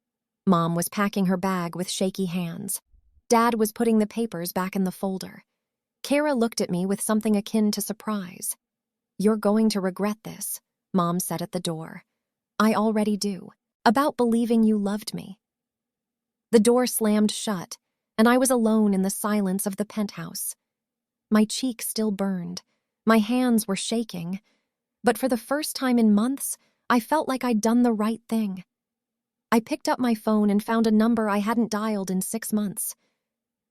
Mom was packing her bag with shaky hands. Dad was putting the papers back in the folder. Kara looked at me with something akin to surprise. "You're going to regret this," Mom said at the door. "I already do. About believing you loved me." The door slammed shut, and I was alone in the silence of the penthouse. My cheek still burned. My hands were shaking. But for the first time in months, I felt like I'd done the right thing. I picked up my phone and found a number I hadn't dialed in 6 months.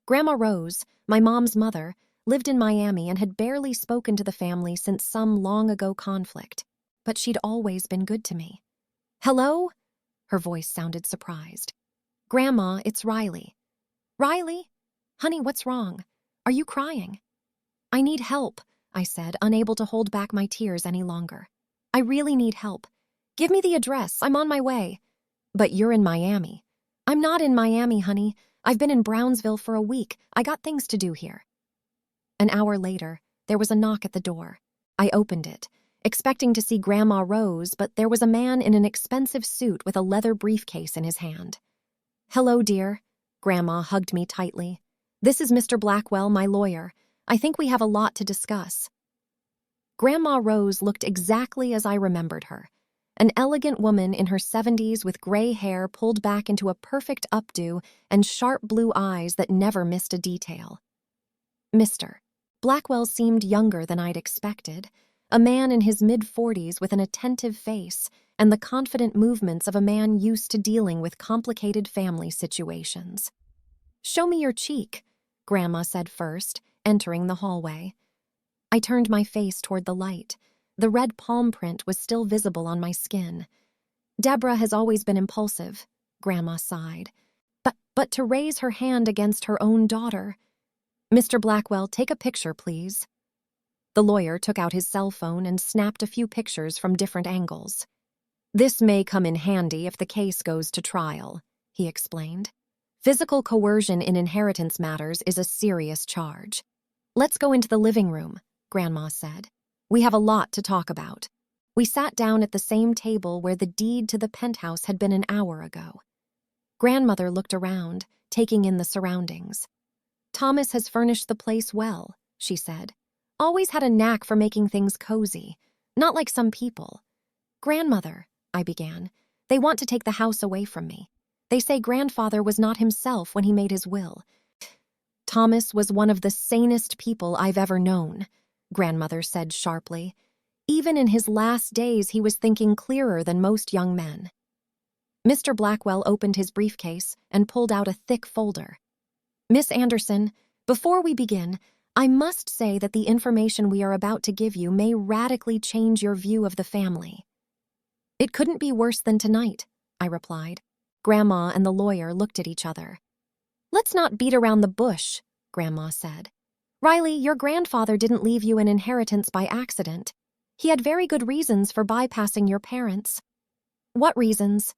Grandma Rose, my mom's mother, lived in Miami and had barely spoken to the family since some long-ago conflict, but she'd always been good to me. "Hello?" Her voice sounded surprised. "Grandma, it's Riley." "Riley? Honey, what's wrong? Are you crying?" "I need help," I said, unable to hold back my tears any longer. "I really need help. Give me the address. I'm on my way." "But you're in Miami." "I'm not in Miami, honey. I've been in Brownsville for a week. I got things to do here." An hour later, there was a knock at the door. I opened it, expecting to see Grandma Rose, but there was a man in an expensive suit with a leather briefcase in his hand. "Hello, dear." Grandma hugged me tightly. "This is Mr. Blackwell, my lawyer. I think we have a lot to discuss." Grandma Rose looked exactly as I remembered her. An elegant woman in her 70s with gray hair pulled back into a perfect updo and sharp blue eyes that never missed a detail. Mr. Blackwell seemed younger than I'd expected, a man in his mid-40s with an attentive face and the confident movements of a man used to dealing with complicated family situations. "Show me your cheek," Grandma said first, entering the hallway. I turned my face toward the light. The red palm print was still visible on my skin. "Deborah has always been impulsive," Grandma sighed. But to raise her hand against her own daughter. "Mr. Blackwell, take a picture, please." The lawyer took out his cell phone and snapped a few pictures from different angles. "This may come in handy if the case goes to trial," he explained. "Physical coercion in inheritance matters is a serious charge." "Let's go into the living room," Grandma said. "We have a lot to talk about." We sat down at the same table where the deed to the penthouse had been an hour ago. Grandmother looked around, taking in the surroundings. "Thomas has furnished the place well," she said. "Always had a knack for making things cozy, not like some people." "Grandmother," I began, "they want to take the house away from me. They say grandfather was not himself when he made his will." "Thomas was one of the sanest people I've ever known," Grandmother said sharply. "Even in his last days, he was thinking clearer than most young men." Mr. Blackwell opened his briefcase and pulled out a thick folder. "Miss Anderson, before we begin, I must say that the information we are about to give you may radically change your view of the family." "It couldn't be worse than tonight," I replied. Grandma and the lawyer looked at each other. "Let's not beat around the bush," Grandma said. "Riley, your grandfather didn't leave you an inheritance by accident. He had very good reasons for bypassing your parents." "What reasons?"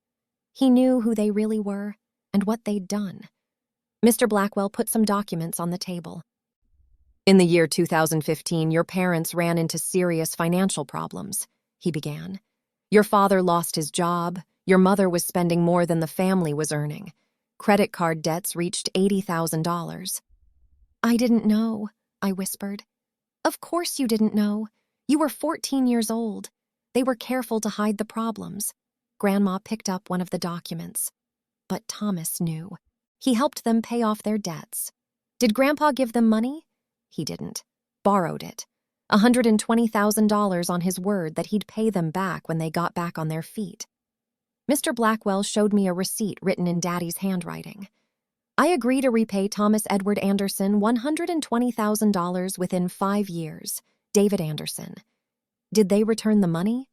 "He knew who they really were and what they'd done." Mr. Blackwell put some documents on the table. "In the year 2015, your parents ran into serious financial problems," he began. "Your father lost his job. Your mother was spending more than the family was earning. Credit card debts reached $80,000. "I didn't know," I whispered. "Of course you didn't know. You were 14 years old. They were careful to hide the problems." Grandma picked up one of the documents. "But Thomas knew. He helped them pay off their debts." "Did Grandpa give them money?" "He didn't. Borrowed it. $120,000 on his word that he'd pay them back when they got back on their feet." Mr. Blackwell showed me a receipt written in Daddy's handwriting. "I agree to repay Thomas Edward Anderson $120,000 within 5 years. David Anderson." "Did they return the money?"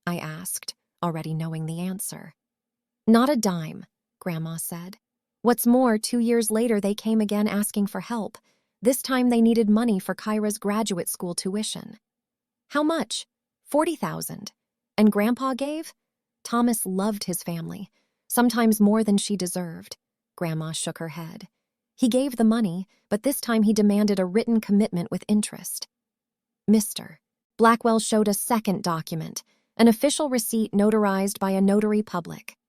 I asked, already knowing the answer. "Not a dime," Grandma said. "What's more, 2 years later they came again asking for help. This time they needed money for Kyra's graduate school tuition." "How much?" $40,000. "And Grandpa gave?" "Thomas loved his family, sometimes more than she deserved." Grandma shook her head. "He gave the money, but this time he demanded a written commitment with interest." Mr. Blackwell showed a second document, an official receipt notarized by a notary public.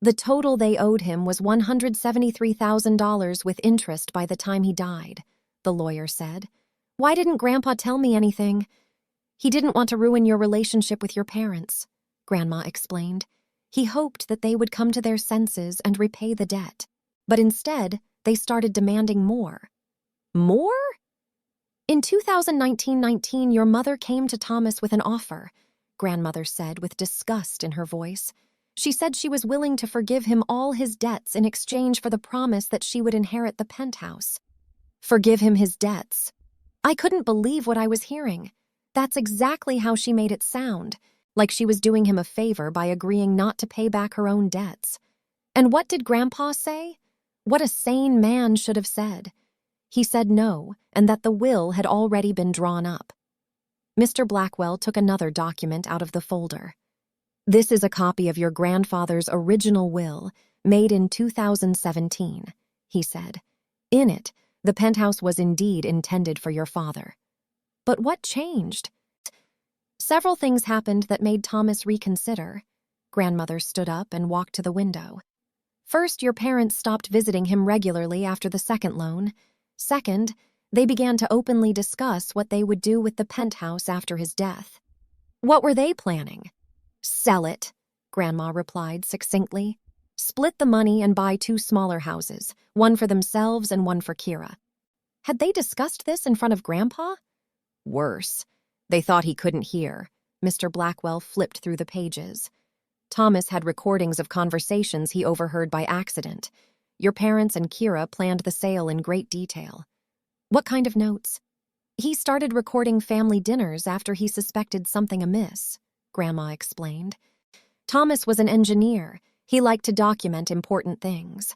The total they owed him was $173,000 with interest by the time he died, the lawyer said. "Why didn't Grandpa tell me anything?" "He didn't want to ruin your relationship with your parents," Grandma explained. "He hoped that they would come to their senses and repay the debt. But instead, they started demanding more. More? In 2019, your mother came to Thomas with an offer, grandmother said with disgust in her voice. She said she was willing to forgive him all his debts in exchange for the promise that she would inherit the penthouse. Forgive him his debts. I couldn't believe what I was hearing. That's exactly how she made it sound, like she was doing him a favor by agreeing not to pay back her own debts. And what did Grandpa say? What a sane man should have said. He said no, and that the will had already been drawn up. Mr. Blackwell took another document out of the folder. This is a copy of your grandfather's original will, made in 2017, he said. In it, the penthouse was indeed intended for your father. But what changed? Several things happened that made Thomas reconsider. Grandmother stood up and walked to the window. First, your parents stopped visiting him regularly after the second loan. Second, they began to openly discuss what they would do with the penthouse after his death. What were they planning? Sell it, Grandma replied succinctly. Split the money and buy 2 smaller houses, one for themselves and one for Kira. Had they discussed this in front of Grandpa? Worse. They thought he couldn't hear. Mr. Blackwell flipped through the pages. Thomas had recordings of conversations he overheard by accident. Your parents and Kira planned the sale in great detail. What kind of notes? He started recording family dinners after he suspected something amiss, Grandma explained. Thomas was an engineer. He liked to document important things.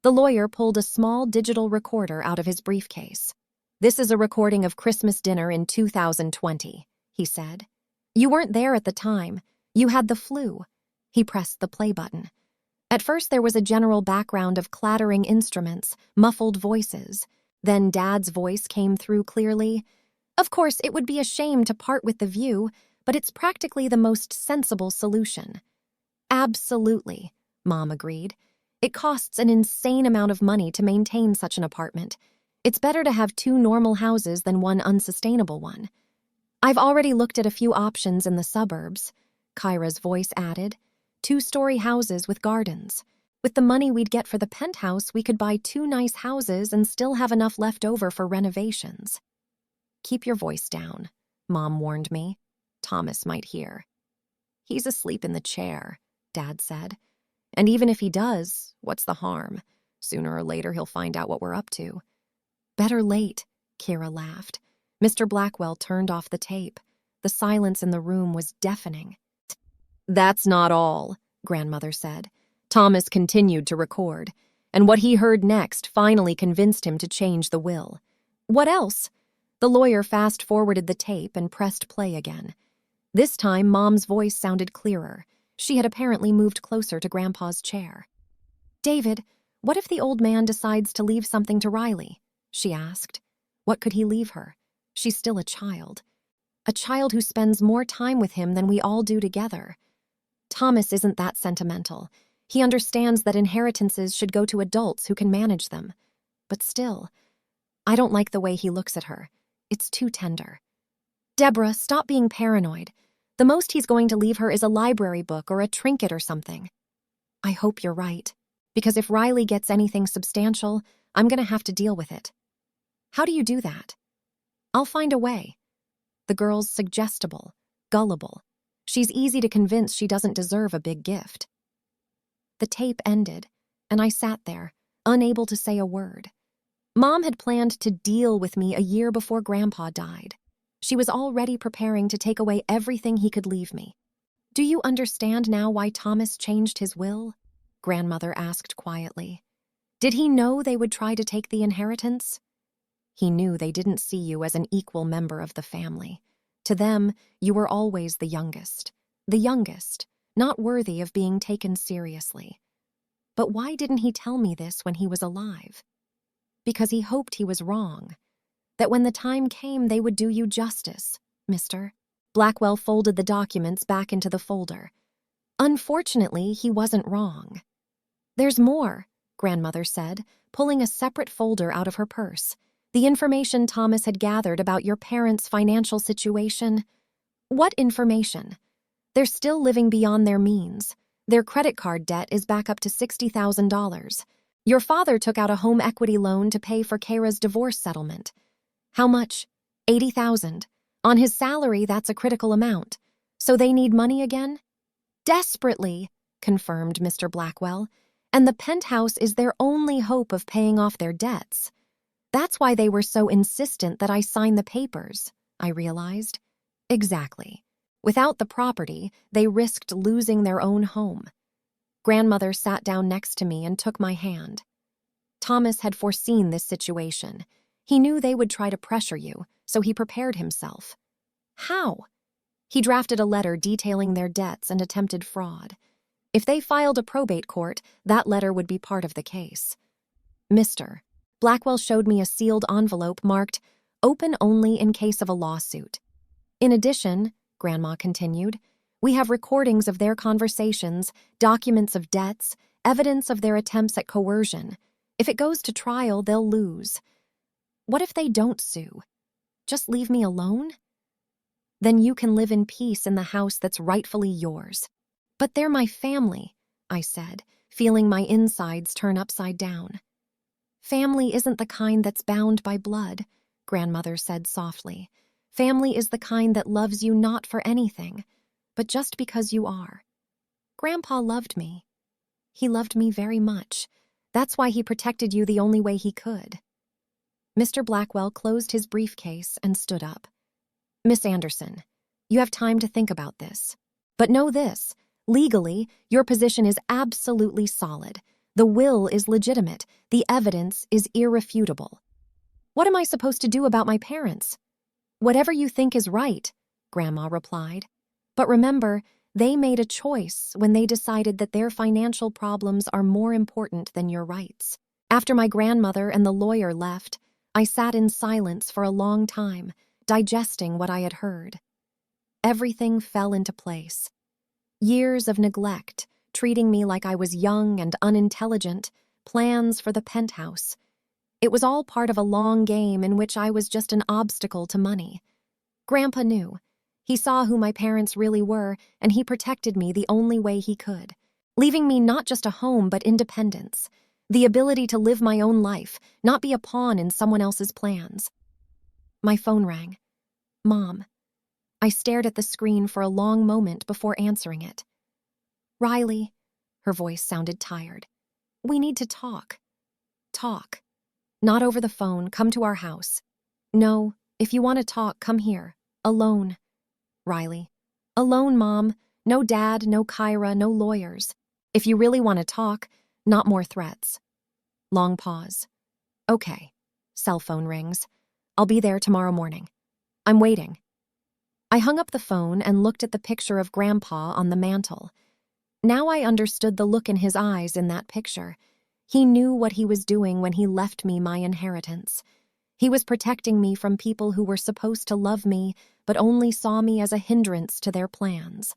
The lawyer pulled a small digital recorder out of his briefcase. This is a recording of Christmas dinner in 2020, he said. You weren't there at the time. You had the flu. He pressed the play button. At first there was a general background of clattering instruments, muffled voices. Then Dad's voice came through clearly. Of course, it would be a shame to part with the view, but it's practically the most sensible solution. Absolutely, Mom agreed. It costs an insane amount of money to maintain such an apartment. It's better to have 2 normal houses than one unsustainable one. I've already looked at a few options in the suburbs, Kyra's voice added. 2-story houses with gardens. With the money we'd get for the penthouse, we could buy 2 nice houses and still have enough left over for renovations. Keep your voice down, Mom warned me. Thomas might hear. He's asleep in the chair, Dad said. And even if he does, what's the harm? Sooner or later he'll find out what we're up to. Better late, Kira laughed. Mr. Blackwell turned off the tape. The silence in the room was deafening. That's not all, Grandmother said. Thomas continued to record, and what he heard next finally convinced him to change the will. What else? The lawyer fast-forwarded the tape and pressed play again. This time, Mom's voice sounded clearer. She had apparently moved closer to Grandpa's chair. David, what if the old man decides to leave something to Riley? She asked. What could he leave her? She's still a child. A child who spends more time with him than we all do together. Thomas isn't that sentimental. He understands that inheritances should go to adults who can manage them. But still, I don't like the way he looks at her. It's too tender. Deborah, stop being paranoid. The most he's going to leave her is a library book or a trinket or something. I hope you're right, because if Riley gets anything substantial, I'm going to have to deal with it. How do you do that? I'll find a way. The girl's suggestible, gullible. She's easy to convince she doesn't deserve a big gift. The tape ended, and I sat there, unable to say a word. Mom had planned to deal with me a year before Grandpa died. She was already preparing to take away everything he could leave me. Do you understand now why Thomas changed his will? Grandmother asked quietly. Did he know they would try to take the inheritance? He knew they didn't see you as an equal member of the family. To them, you were always the youngest, not worthy of being taken seriously. But why didn't he tell me this when he was alive? Because he hoped he was wrong, that when the time came they would do you justice, mister. Blackwell folded the documents back into the folder. Unfortunately, he wasn't wrong. There's more, Grandmother said, pulling a separate folder out of her purse. The information Thomas had gathered about your parents' financial situation. What information? They're still living beyond their means. Their credit card debt is back up to $60,000. Your father took out a home equity loan to pay for Kara's divorce settlement. How much? 80,000. On his salary, that's a critical amount. So they need money again? Desperately, confirmed Mr. Blackwell. And the Penthouse is their only hope of paying off their debts. That's why they were so insistent that I sign the papers, I realized. Exactly. Without the property, they risked losing their own home. Grandmother sat down next to me and took my hand. Thomas had foreseen this situation. He knew they would try to pressure you, so he prepared himself. How? He drafted a letter detailing their debts and attempted fraud. If they filed a probate court, that letter would be part of the case. Mr. Blackwell showed me a sealed envelope marked, "Open only in case of a lawsuit." In addition, Grandma continued, we have recordings of their conversations, documents of debts, evidence of their attempts at coercion. If it goes to trial, they'll lose. What if they don't sue? Just leave me alone? Then you can live in peace in the house that's rightfully yours. But they're my family, I said, feeling my insides turn upside down. Family isn't the kind that's bound by blood, Grandmother said softly. Family is the kind that loves you not for anything, but just because you are. Grandpa loved me. He loved me very much. That's why he protected you the only way he could. Mr. Blackwell closed his briefcase and stood up. Miss Anderson, you have time to think about this. But know this, legally, your position is absolutely solid. The will is legitimate. The evidence is irrefutable. What am I supposed to do about my parents? Whatever you think is right, Grandma replied. But remember, they made a choice when they decided that their financial problems are more important than your rights. After my grandmother and the lawyer left, I sat in silence for a long time, digesting what I had heard. Everything fell into place. Years of neglect, treating me like I was young and unintelligent, plans for the penthouse. It was all part of a long game in which I was just an obstacle to money. Grandpa knew. He saw who my parents really were, and he protected me the only way he could, leaving me not just a home but independence, the ability to live my own life, not be a pawn in someone else's plans. My phone rang. Mom. I stared at the screen for a long moment before answering it. Riley, her voice sounded tired. We need to talk. Talk. Not over the phone, come to our house. No, if you want to talk, come here. Alone. Riley. Alone, Mom. No dad, no Kyra, no lawyers. If you really want to talk, not more threats. Long pause. Okay. Cell phone rings. I'll be there tomorrow morning. I'm waiting. I hung up the phone and looked at the picture of Grandpa on the mantel. Now I understood the look in his eyes in that picture. He knew what he was doing when he left me my inheritance. He was protecting me from people who were supposed to love me, but only saw me as a hindrance to their plans.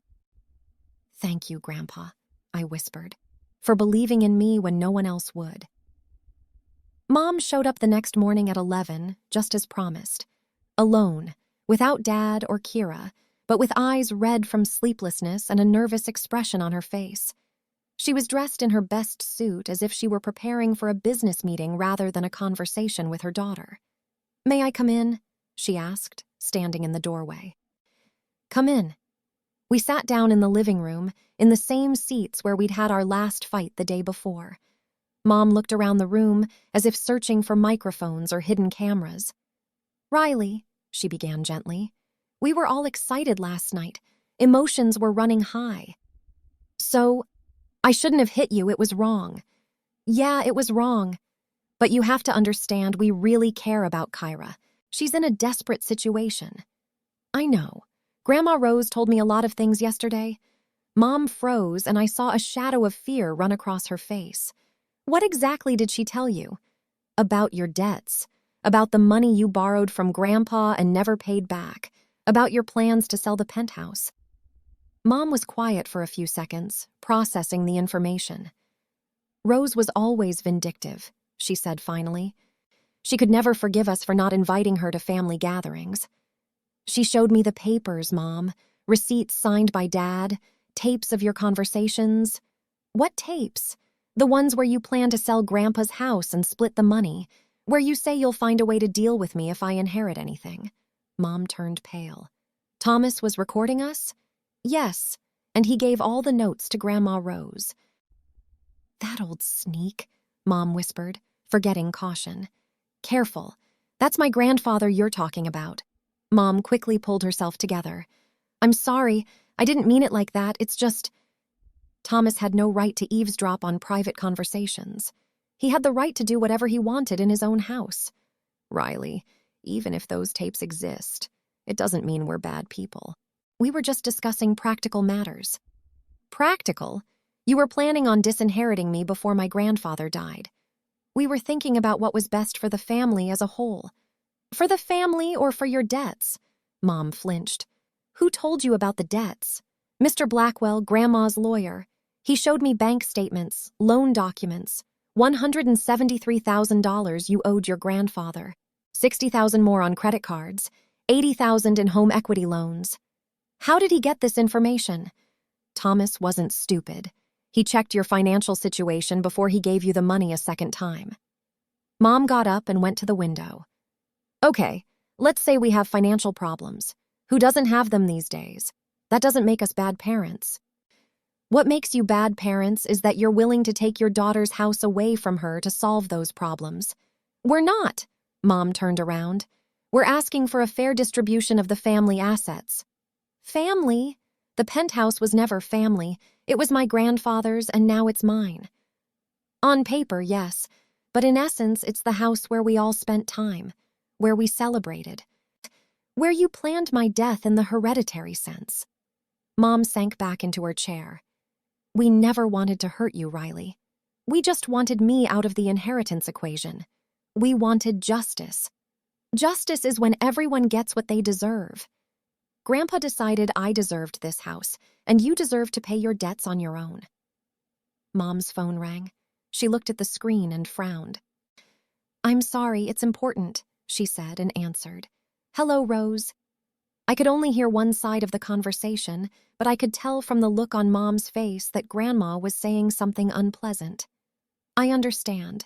Thank you, Grandpa, I whispered, for believing in me when no one else would. Mom showed up the next morning at 11, just as promised. Alone, without Dad or Kira, but with eyes red from sleeplessness and a nervous expression on her face. She was dressed in her best suit as if she were preparing for a business meeting rather than a conversation with her daughter. May I come in? She asked, standing in the doorway. Come in. We sat down in the living room, in the same seats where we'd had our last fight the day before. Mom looked around the room as if searching for microphones or hidden cameras. Riley, she began gently, we were all excited last night. Emotions were running high. So, I shouldn't have hit you, it was wrong. Yeah, it was wrong. But you have to understand we really care about Kyra. She's in a desperate situation. I know. Grandma Rose told me a lot of things yesterday. Mom froze and I saw a shadow of fear run across her face. What exactly did she tell you? About your debts. About the money you borrowed from Grandpa and never paid back. About your plans to sell the penthouse. Mom was quiet for a few seconds, processing the information. Rose was always vindictive, she said finally. She could never forgive us for not inviting her to family gatherings. She showed me the papers, Mom, receipts signed by Dad, tapes of your conversations. What tapes? The ones where you plan to sell Grandpa's house and split the money, where you say you'll find a way to deal with me if I inherit anything. Mom turned pale. Thomas was recording us? Yes, and he gave all the notes to Grandma Rose. That old sneak, Mom whispered, forgetting caution. Careful. That's my grandfather you're talking about. Mom quickly pulled herself together. I'm sorry, I didn't mean it like that, it's just… Thomas had no right to eavesdrop on private conversations. He had the right to do whatever he wanted in his own house. Riley, even if those tapes exist, it doesn't mean we're bad people. We were just discussing practical matters. Practical? You were planning on disinheriting me before my grandfather died. We were thinking about what was best for the family as a whole. For the family or for your debts? Mom flinched. Who told you about the debts? Mr. Blackwell, Grandma's lawyer. He showed me bank statements, loan documents, $173,000 you owed your grandfather, $60,000 more on credit cards, $80,000 in home equity loans. How did he get this information? Thomas wasn't stupid. He checked your financial situation before he gave you the money a second time. Mom got up and went to the window. Okay, let's say we have financial problems. Who doesn't have them these days? That doesn't make us bad parents. What makes you bad parents is that you're willing to take your daughter's house away from her to solve those problems. We're not. Mom turned around. We're asking for a fair distribution of the family assets. Family? The penthouse was never family. It was my grandfather's and now it's mine. On paper, yes, but in essence, it's the house where we all spent time, where we celebrated, where you planned my death in the hereditary sense. Mom sank back into her chair. We never wanted to hurt you, Riley. We just wanted me out of the inheritance equation. We wanted justice. Justice is when everyone gets what they deserve. Grandpa decided I deserved this house, and you deserve to pay your debts on your own. Mom's phone rang. She looked at the screen and frowned. I'm sorry, it's important, she said and answered. Hello, Rose. I could only hear one side of the conversation, but I could tell from the look on Mom's face that Grandma was saying something unpleasant. I understand.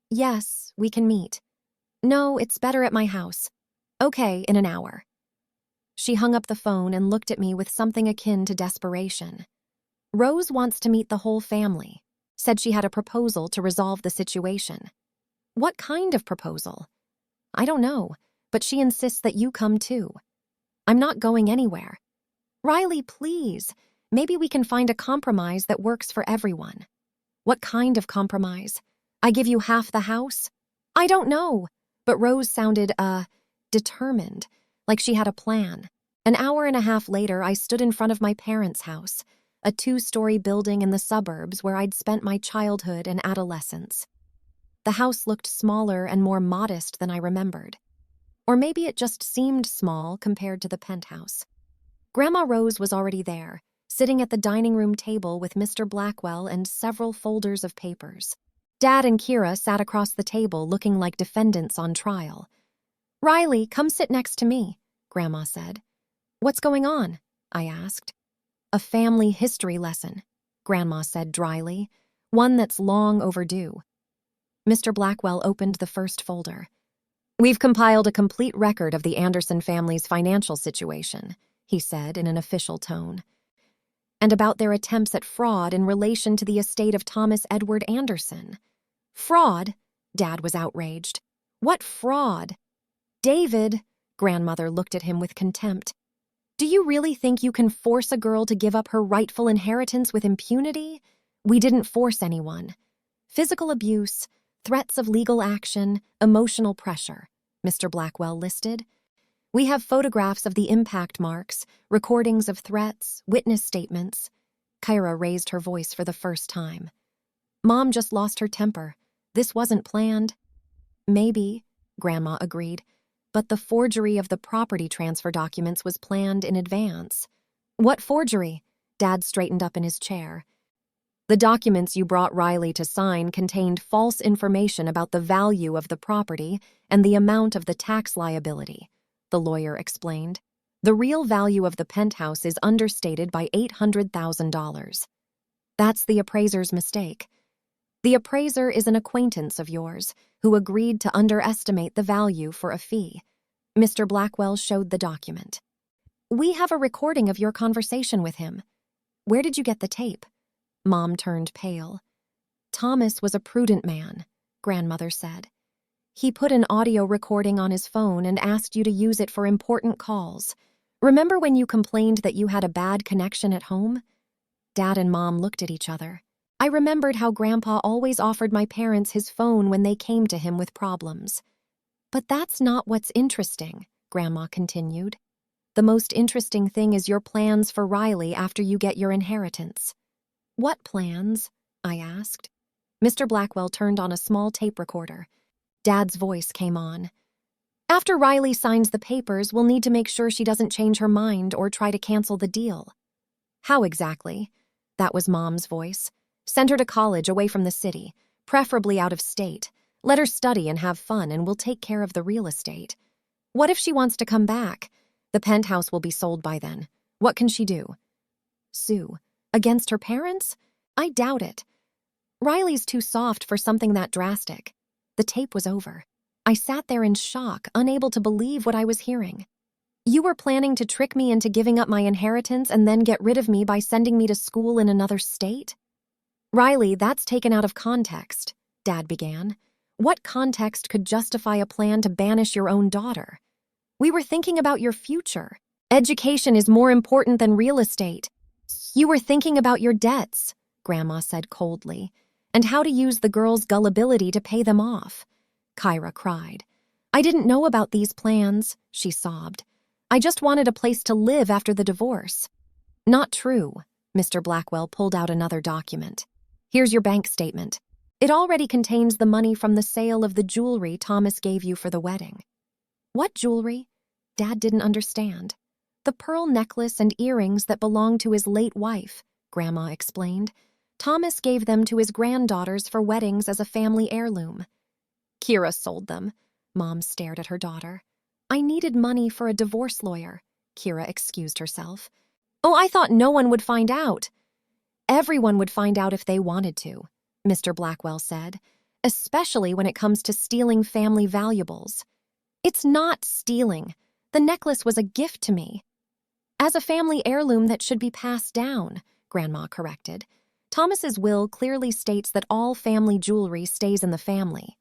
Yes, we can meet. No, it's better at my house. Okay, in an hour. She hung up the phone and looked at me with something akin to desperation. Rose wants to meet the whole family. Said she had a proposal to resolve the situation. What kind of proposal? I don't know, but she insists that you come too. I'm not going anywhere. Riley, please. Maybe we can find a compromise that works for everyone. What kind of compromise? I give you half the house? I don't know. But Rose sounded, determined, like she had a plan. An hour and a half later, I stood in front of my parents' house, a 2-story building in the suburbs where I'd spent my childhood and adolescence. The house looked smaller and more modest than I remembered. Or maybe it just seemed small compared to the penthouse. Grandma Rose was already there, sitting at the dining room table with Mr. Blackwell and several folders of papers. Dad and Kira sat across the table looking like defendants on trial. Riley, come sit next to me, Grandma said. What's going on? I asked. A family history lesson, Grandma said dryly, one that's long overdue. Mr. Blackwell opened the first folder. We've compiled a complete record of the Anderson family's financial situation, he said in an official tone, and about their attempts at fraud in relation to the estate of Thomas Edward Anderson. Fraud? Dad was outraged. What fraud? David, Grandmother looked at him with contempt. Do you really think you can force a girl to give up her rightful inheritance with impunity? We didn't force anyone. Physical abuse, threats of legal action, emotional pressure, Mr. Blackwell listed. We have photographs of the impact marks, recordings of threats, witness statements. Kyra raised her voice for the first time. Mom just lost her temper. This wasn't planned. Maybe, Grandma agreed, but the forgery of the property transfer documents was planned in advance. What forgery? Dad straightened up in his chair. The documents you brought Riley to sign contained false information about the value of the property and the amount of the tax liability, the lawyer explained. The real value of the penthouse is understated by $800,000. That's the appraiser's mistake. The appraiser is an acquaintance of yours who agreed to underestimate the value for a fee. Mr. Blackwell showed the document. We have a recording of your conversation with him. Where did you get the tape? Mom turned pale. Thomas was a prudent man, Grandmother said. He put an audio recording on his phone and asked you to use it for important calls. Remember when you complained that you had a bad connection at home? Dad and Mom looked at each other. I remembered how Grandpa always offered my parents his phone when they came to him with problems. But that's not what's interesting, Grandma continued. The most interesting thing is your plans for Riley after you get your inheritance. What plans? I asked. Mr. Blackwell turned on a small tape recorder. Dad's voice came on. After Riley signs the papers, we'll need to make sure she doesn't change her mind or try to cancel the deal. How exactly? That was Mom's voice. Send her to college away from the city, preferably out of state. Let her study and have fun, and we'll take care of the real estate. What if she wants to come back? The penthouse will be sold by then. What can she do? Sue. Against her parents? I doubt it. Riley's too soft for something that drastic. The tape was over. I sat there in shock, unable to believe what I was hearing. You were planning to trick me into giving up my inheritance and then get rid of me by sending me to school in another state? Riley, that's taken out of context, Dad began. What context could justify a plan to banish your own daughter? We were thinking about your future. Education is more important than real estate. You were thinking about your debts, Grandma said coldly, and how to use the girl's gullibility to pay them off. Kyra cried. I didn't know about these plans, she sobbed. I just wanted a place to live after the divorce. Not true. Mr. Blackwell pulled out another document. Here's your bank statement. It already contains the money from the sale of the jewelry Thomas gave you for the wedding. What jewelry? Dad didn't understand. The pearl necklace and earrings that belonged to his late wife, Grandma explained. Thomas gave them to his granddaughters for weddings as a family heirloom. Kira sold them. Mom stared at her daughter. I needed money for a divorce lawyer, Kira excused herself. Oh, I thought no one would find out. Everyone would find out if they wanted to, Mr. Blackwell said, especially when it comes to stealing family valuables. It's not stealing. The necklace was a gift to me. As a family heirloom that should be passed down, Grandma corrected. Thomas's will clearly states that all family jewelry stays in the family.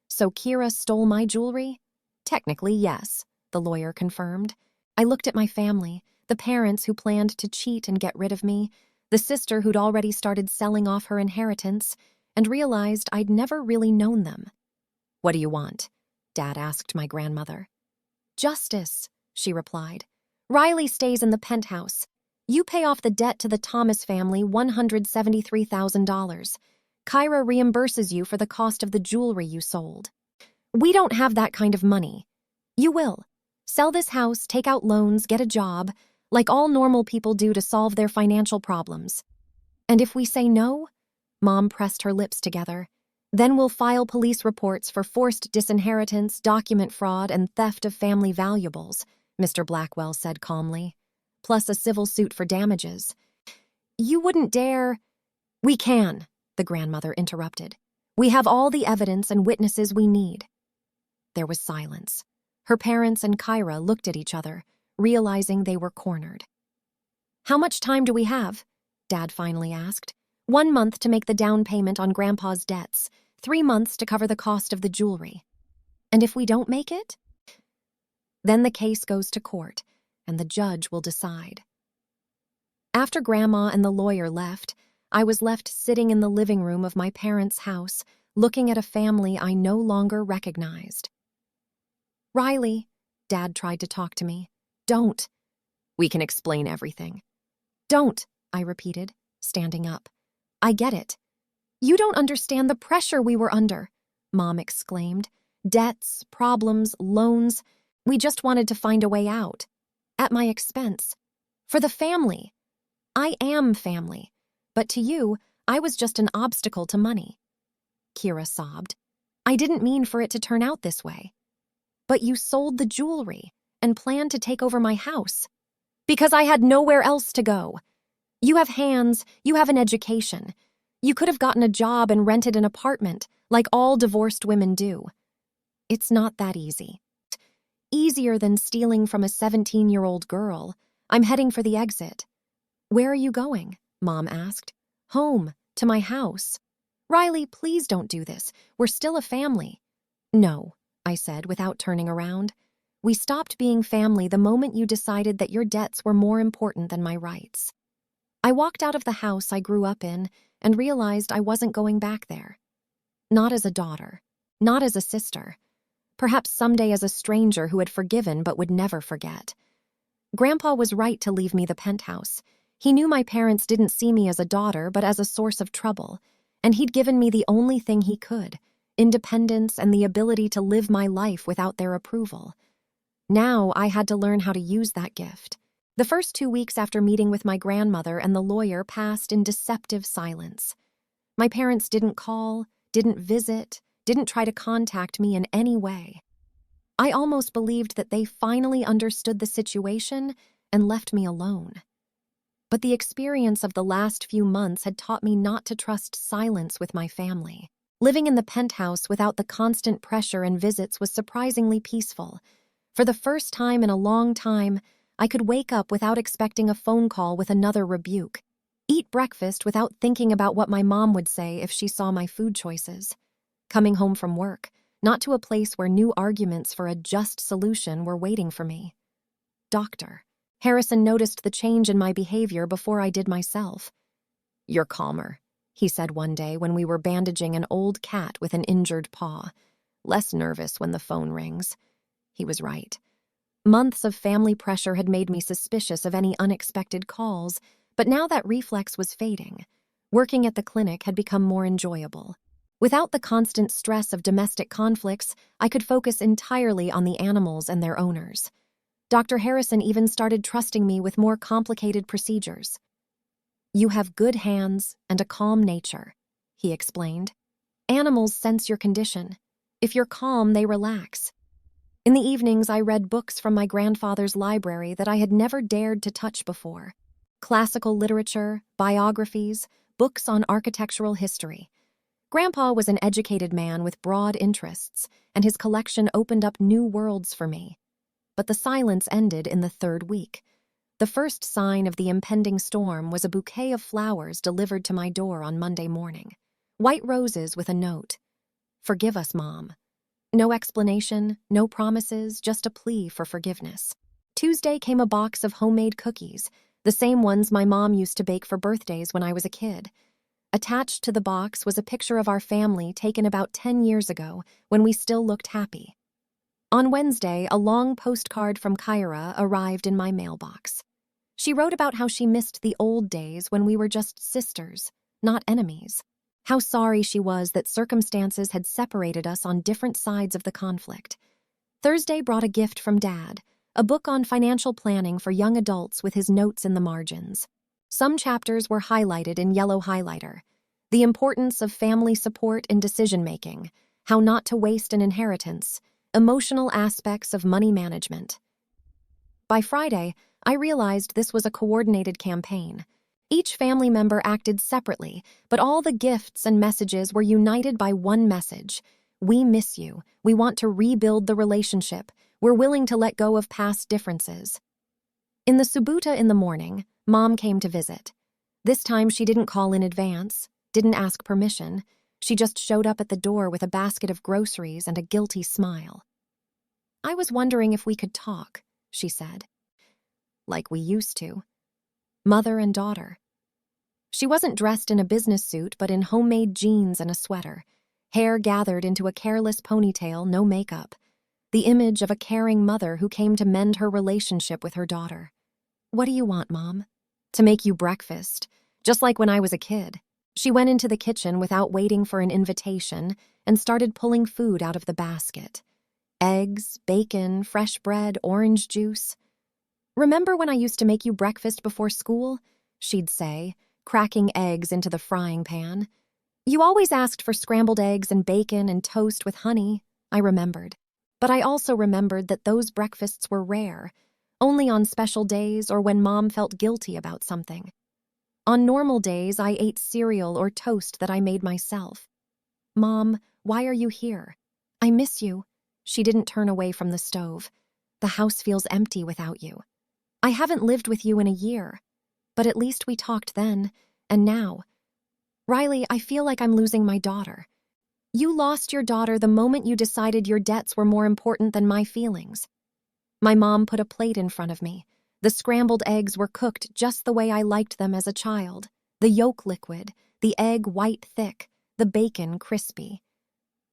So Kira stole my jewelry? Technically, yes, the lawyer confirmed. I looked at my family, the parents who planned to cheat and get rid of me, the sister who'd already started selling off her inheritance, and realized I'd never really known them. What do you want? Dad asked my grandmother. Justice, she replied. Riley stays in the penthouse. You pay off the debt to the Thomas family, $173,000. Kyra reimburses you for the cost of the jewelry you sold. We don't have that kind of money. You will. Sell this house, take out loans, get a job, like all normal people do to solve their financial problems. And if we say no, Mom pressed her lips together, then we'll file police reports for forced disinheritance, document fraud, and theft of family valuables, Mr. Blackwell said calmly, plus a civil suit for damages. You wouldn't dare. We can, the grandmother interrupted. We have all the evidence and witnesses we need. There was silence. Her parents and Kyra looked at each other, realizing they were cornered. How much time do we have? Dad finally asked. 1 month to make the down payment on Grandpa's debts, 3 months to cover the cost of the jewelry. And if we don't make it? Then the case goes to court, and the judge will decide. After Grandma and the lawyer left, I was left sitting in the living room of my parents' house, looking at a family I no longer recognized. Riley, Dad tried to talk to me. Don't. We can explain everything. Don't, I repeated, standing up. I get it. You don't understand the pressure we were under, Mom exclaimed. Debts, problems, loans. We just wanted to find a way out. At my expense. For the family. I am family. But to you, I was just an obstacle to money. Kira sobbed. I didn't mean for it to turn out this way. But you sold the jewelry and planned to take over my house. Because I had nowhere else to go. You have hands, you have an education. You could have gotten a job and rented an apartment, like all divorced women do. It's not that easy. Easier than stealing from a 17-year-old girl. I'm heading for the exit. Where are you going? Mom asked. Home, to my house. Riley, please don't do this. We're still a family. No, I said without turning around. We stopped being family the moment you decided that your debts were more important than my rights. I walked out of the house I grew up in and realized I wasn't going back there. Not as a daughter, not as a sister, perhaps someday as a stranger who had forgiven but would never forget. Grandpa was right to leave me the penthouse. He knew my parents didn't see me as a daughter but as a source of trouble, and he'd given me the only thing he could, independence and the ability to live my life without their approval. Now I had to learn how to use that gift. The first 2 weeks after meeting with my grandmother and the lawyer passed in deceptive silence. My parents didn't call, didn't visit, didn't try to contact me in any way. I almost believed that they finally understood the situation and left me alone. But the experience of the last few months had taught me not to trust silence with my family. Living in the penthouse without the constant pressure and visits was surprisingly peaceful. For the first time in a long time, I could wake up without expecting a phone call with another rebuke, eat breakfast without thinking about what my mom would say if she saw my food choices. Coming home from work, not to a place where new arguments for a just solution were waiting for me. Doctor. Harrison noticed the change in my behavior before I did myself. You're calmer, he said one day when we were bandaging an old cat with an injured paw. Less nervous when the phone rings. He was right. Months of family pressure had made me suspicious of any unexpected calls, but now that reflex was fading. Working at the clinic had become more enjoyable. Without the constant stress of domestic conflicts, I could focus entirely on the animals and their owners. Dr. Harrison even started trusting me with more complicated procedures. You have good hands and a calm nature, he explained. Animals sense your condition. If you're calm, they relax. In the evenings, I read books from my grandfather's library that I had never dared to touch before. Classical literature, biographies, books on architectural history. Grandpa was an educated man with broad interests, and his collection opened up new worlds for me. But the silence ended in the 3rd week. The first sign of the impending storm was a bouquet of flowers delivered to my door on Monday morning. White roses with a note. Forgive us, Mom. No explanation, no promises, just a plea for forgiveness. Tuesday came a box of homemade cookies, the same ones my mom used to bake for birthdays when I was a kid. Attached to the box was a picture of our family taken about 10 years ago when we still looked happy. On Wednesday, a long postcard from Kyra arrived in my mailbox. She wrote about how she missed the old days when we were just sisters, not enemies. How sorry she was that circumstances had separated us on different sides of the conflict. Thursday brought a gift from Dad, a book on financial planning for young adults with his notes in the margins. Some chapters were highlighted in yellow highlighter. The importance of family support in decision-making, how not to waste an inheritance, emotional aspects of money management. By Friday, I realized this was a coordinated campaign. Each family member acted separately, but all the gifts and messages were united by one message. We miss you. We want to rebuild the relationship. We're willing to let go of past differences. In the Subuta in the morning, Mom came to visit. This time she didn't call in advance, didn't ask permission. She just showed up at the door with a basket of groceries and a guilty smile. I was wondering if we could talk, she said. Like we used to. Mother and daughter. She wasn't dressed in a business suit, but in homemade jeans and a sweater. Hair gathered into a careless ponytail, no makeup. The image of a caring mother who came to mend her relationship with her daughter. What do you want, Mom? To make you breakfast, just like when I was a kid. She went into the kitchen without waiting for an invitation and started pulling food out of the basket. Eggs, bacon, fresh bread, orange juice. Remember when I used to make you breakfast before school? She'd say, cracking eggs into the frying pan. You always asked for scrambled eggs and bacon and toast with honey, I remembered. But I also remembered that those breakfasts were rare, only on special days or when Mom felt guilty about something. On normal days, I ate cereal or toast that I made myself. Mom, why are you here? I miss you. She didn't turn away from the stove. The house feels empty without you. I haven't lived with you in a year, but at least we talked then, and now. Riley, I feel like I'm losing my daughter. You lost your daughter the moment you decided your debts were more important than my feelings. My mom put a plate in front of me. The scrambled eggs were cooked just the way I liked them as a child. The yolk liquid, the egg white thick, the bacon crispy.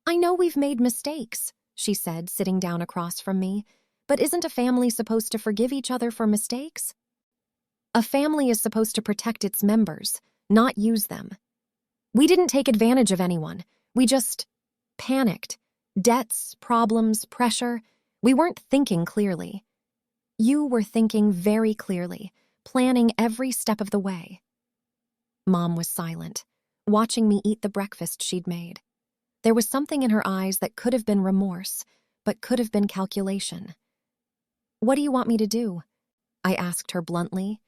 I know we've made mistakes, she said, sitting down across from me, but isn't a family supposed to forgive each other for mistakes? A family is supposed to protect its members, not use them. We didn't take advantage of anyone. We just panicked. Debts, problems, pressure. We weren't thinking clearly. You were thinking very clearly, planning every step of the way. Mom was silent, watching me eat the breakfast she'd made. There was something in her eyes that could have been remorse, but could have been calculation. What do you want me to do? I asked her bluntly.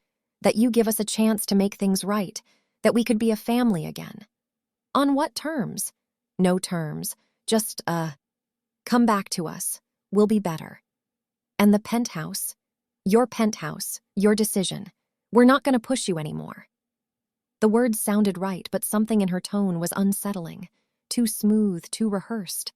That you give us a chance to make things right, that we could be a family again. On what terms? No terms, just come back to us. We'll be better. And the penthouse, your decision. We're not going to push you anymore. The words sounded right, but something in her tone was unsettling, too smooth, too rehearsed.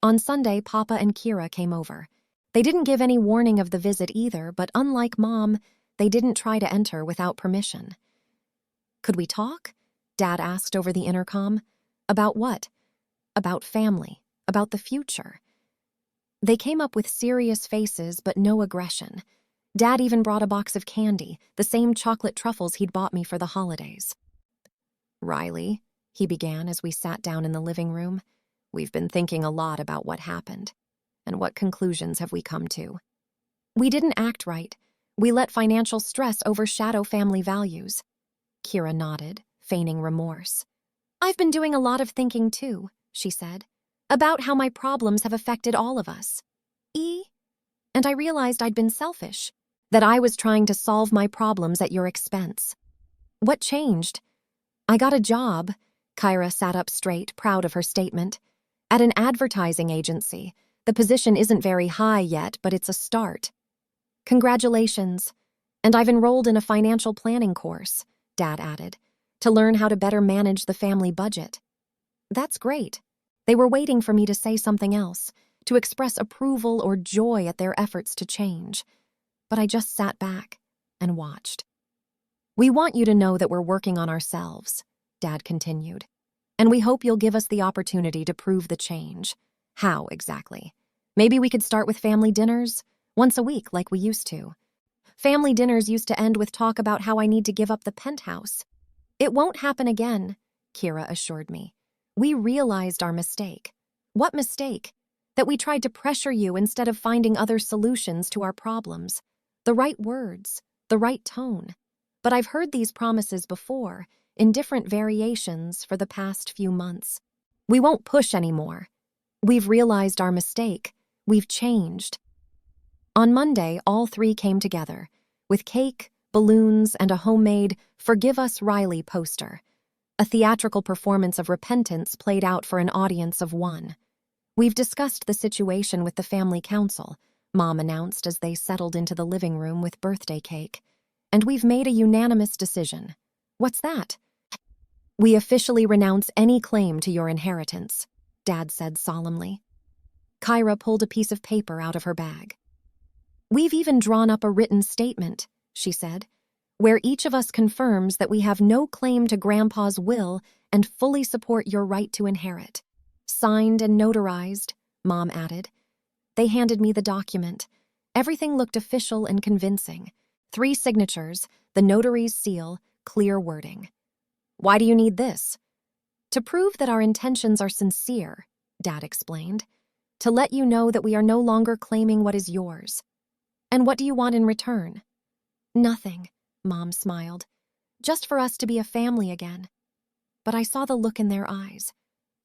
On Sunday, Papa and Kira came over. They didn't give any warning of the visit either, but unlike Mom, they didn't try to enter without permission. Could we talk? Dad asked over the intercom. About what? About family, about the future. They came up with serious faces, but no aggression. Dad even brought a box of candy, the same chocolate truffles he'd bought me for the holidays. Riley, he began as we sat down in the living room, we've been thinking a lot about what happened. And what conclusions have we come to? We didn't act right. We let financial stress overshadow family values. Kira nodded, feigning remorse. I've been doing a lot of thinking too, she said, about how my problems have affected all of us. And I realized I'd been selfish, that I was trying to solve my problems at your expense. What changed? I got a job. Kyra sat up straight, proud of her statement. At an advertising agency. The position isn't very high yet, but it's a start. Congratulations. And I've enrolled in a financial planning course, Dad added, to learn how to better manage the family budget. That's great. They were waiting for me to say something else, to express approval or joy at their efforts to change. But I just sat back and watched. We want you to know that we're working on ourselves, Dad continued. And we hope you'll give us the opportunity to prove the change. How exactly? Maybe we could start with family dinners, once a week like we used to. Family dinners used to end with talk about how I need to give up the penthouse. It won't happen again, Kira assured me. We realized our mistake. What mistake? That we tried to pressure you instead of finding other solutions to our problems. The right words, the right tone. But I've heard these promises before, in different variations for the past few months. We won't push anymore. We've realized our mistake. We've changed. On Monday, all three came together, with cake, balloons, and a homemade Forgive Us Riley poster. A theatrical performance of repentance played out for an audience of one. We've discussed the situation with the family council, Mom announced as they settled into the living room with birthday cake. And we've made a unanimous decision. What's that? We officially renounce any claim to your inheritance, Dad said solemnly. Kyra pulled a piece of paper out of her bag. We've even drawn up a written statement, she said, where each of us confirms that we have no claim to Grandpa's will and fully support your right to inherit. Signed and notarized, Mom added. They handed me the document. Everything looked official and convincing. 3 signatures, the notary's seal, clear wording. Why do you need this? To prove that our intentions are sincere, Dad explained. To let you know that we are no longer claiming what is yours. And what do you want in return? Nothing, Mom smiled. Just for us to be a family again. But I saw the look in their eyes.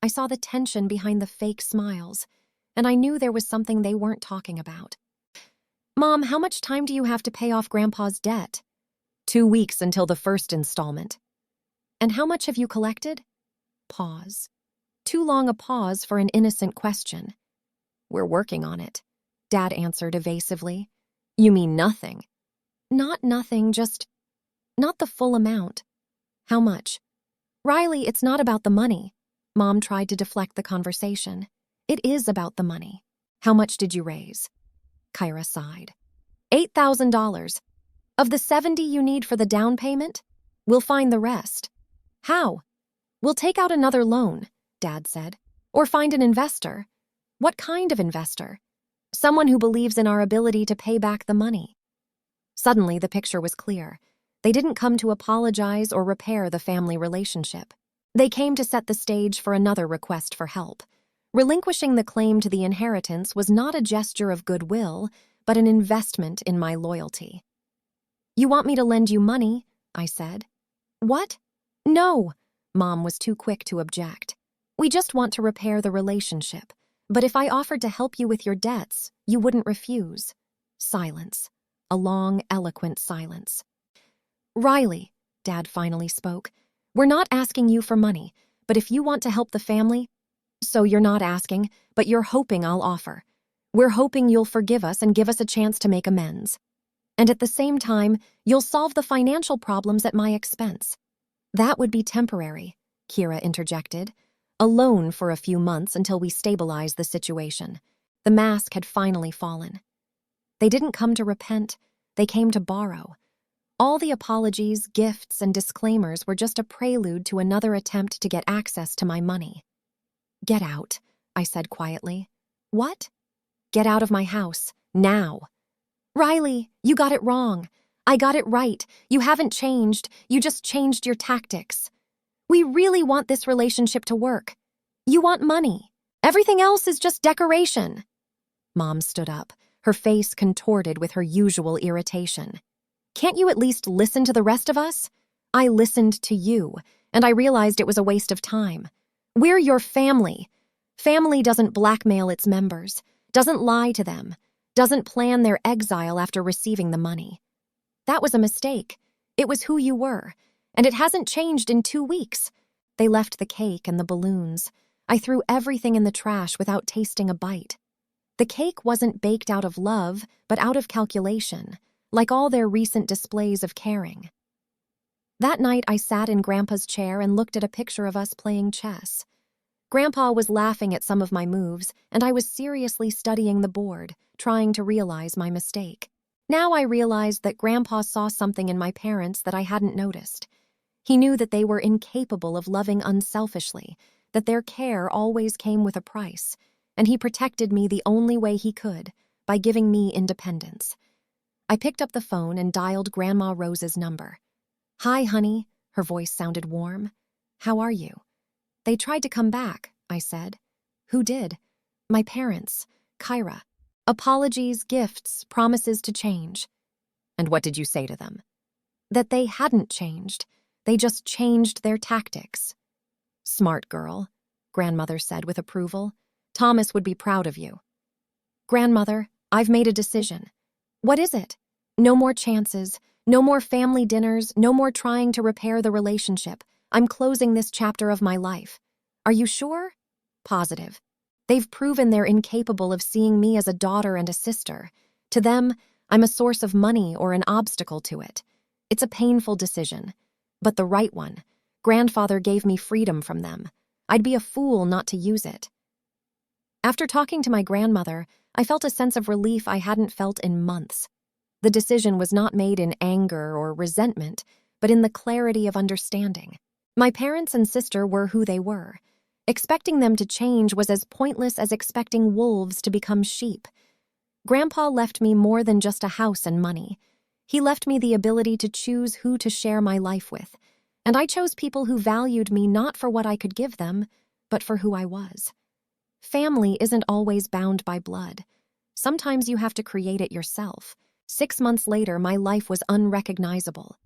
I saw the tension behind the fake smiles, and I knew there was something they weren't talking about. Mom, how much time do you have to pay off Grandpa's debt? 2 weeks until the first installment. And how much have you collected? Pause. Too long a pause for an innocent question. We're working on it, Dad answered evasively. You mean nothing? Not nothing, just not the full amount. How much? Riley, it's not about the money. Mom tried to deflect the conversation. It is about the money. How much did you raise? Kyra sighed. $8,000. Of the 70 you need for the down payment, we'll find the rest. How? We'll take out another loan, Dad said. Or find an investor. What kind of investor? Someone who believes in our ability to pay back the money. Suddenly, the picture was clear. They didn't come to apologize or repair the family relationship. They came to set the stage for another request for help. Relinquishing the claim to the inheritance was not a gesture of goodwill, but an investment in my loyalty. You want me to lend you money? I said. What? No, Mom was too quick to object. We just want to repair the relationship. But if I offered to help you with your debts, you wouldn't refuse. Silence. A long, eloquent silence. Riley, Dad finally spoke, we're not asking you for money, but if you want to help the family, so you're not asking, but you're hoping I'll offer. We're hoping you'll forgive us and give us a chance to make amends. And at the same time, you'll solve the financial problems at my expense. That would be temporary, Kira interjected. A loan for a few months until we stabilize the situation. The mask had finally fallen. They didn't come to repent, they came to borrow. All the apologies, gifts, and disclaimers were just a prelude to another attempt to get access to my money. Get out, I said quietly. What? Get out of my house, now. Riley, you got it wrong. I got it right. You haven't changed, you just changed your tactics. We really want this relationship to work. You want money. Everything else is just decoration. Mom stood up, her face contorted with her usual irritation. Can't you at least listen to the rest of us? I listened to you, and I realized it was a waste of time. We're your family. Family doesn't blackmail its members, doesn't lie to them, doesn't plan their exile after receiving the money. That was a mistake. It was who you were, and it hasn't changed in 2 weeks. They left the cake and the balloons. I threw everything in the trash without tasting a bite. The cake wasn't baked out of love, but out of calculation, like all their recent displays of caring. That night, I sat in Grandpa's chair and looked at a picture of us playing chess. Grandpa was laughing at some of my moves, and I was seriously studying the board, trying to realize my mistake. Now I realized that Grandpa saw something in my parents that I hadn't noticed. He knew that they were incapable of loving unselfishly, that their care always came with a price, and he protected me the only way he could, by giving me independence. I picked up the phone and dialed Grandma Rose's number. Hi, honey, her voice sounded warm. How are you? They tried to come back, I said. Who did? My parents, Kyra. Apologies, gifts, promises to change. And what did you say to them? That they hadn't changed. They just changed their tactics. Smart girl, Grandmother said with approval. Thomas would be proud of you. Grandmother, I've made a decision. What is it? No more chances, no more family dinners, no more trying to repair the relationship. I'm closing this chapter of my life. Are you sure? Positive. They've proven they're incapable of seeing me as a daughter and a sister. To them, I'm a source of money or an obstacle to it. It's a painful decision, but the right one. Grandfather gave me freedom from them. I'd be a fool not to use it. After talking to my grandmother, I felt a sense of relief I hadn't felt in months. The decision was not made in anger or resentment, but in the clarity of understanding. My parents and sister were who they were. Expecting them to change was as pointless as expecting wolves to become sheep. Grandpa left me more than just a house and money. He left me the ability to choose who to share my life with, and I chose people who valued me not for what I could give them, but for who I was. Family isn't always bound by blood. Sometimes you have to create it yourself. 6 months later, my life was unrecognizable.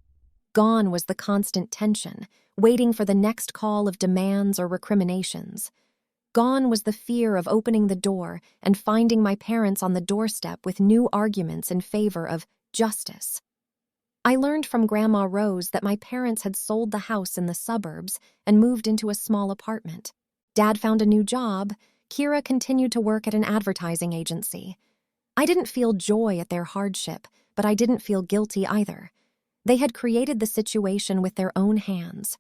Gone was the constant tension, waiting for the next call of demands or recriminations. Gone was the fear of opening the door and finding my parents on the doorstep with new arguments in favor of justice. I learned from Grandma Rose that my parents had sold the house in the suburbs and moved into a small apartment. Dad found a new job. Kira continued to work at an advertising agency. I didn't feel joy at their hardship, but I didn't feel guilty either. They had created the situation with their own hands.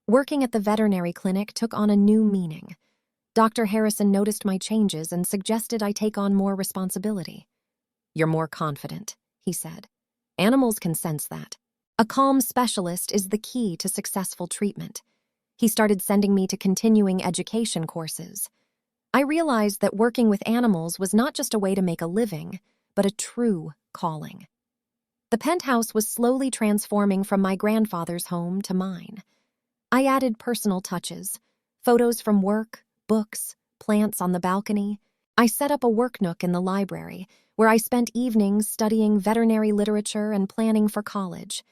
Working at the veterinary clinic took on a new meaning. Dr. Harrison noticed my changes and suggested I take on more responsibility. "You're more confident," he said. "Animals can sense that. A calm specialist is the key to successful treatment." He started sending me to continuing education courses. I realized that working with animals was not just a way to make a living, but a true calling. The penthouse was slowly transforming from my grandfather's home to mine. I added personal touches, photos from work, books, plants on the balcony. I set up a work nook in the library, where I spent evenings studying veterinary literature and planning for college.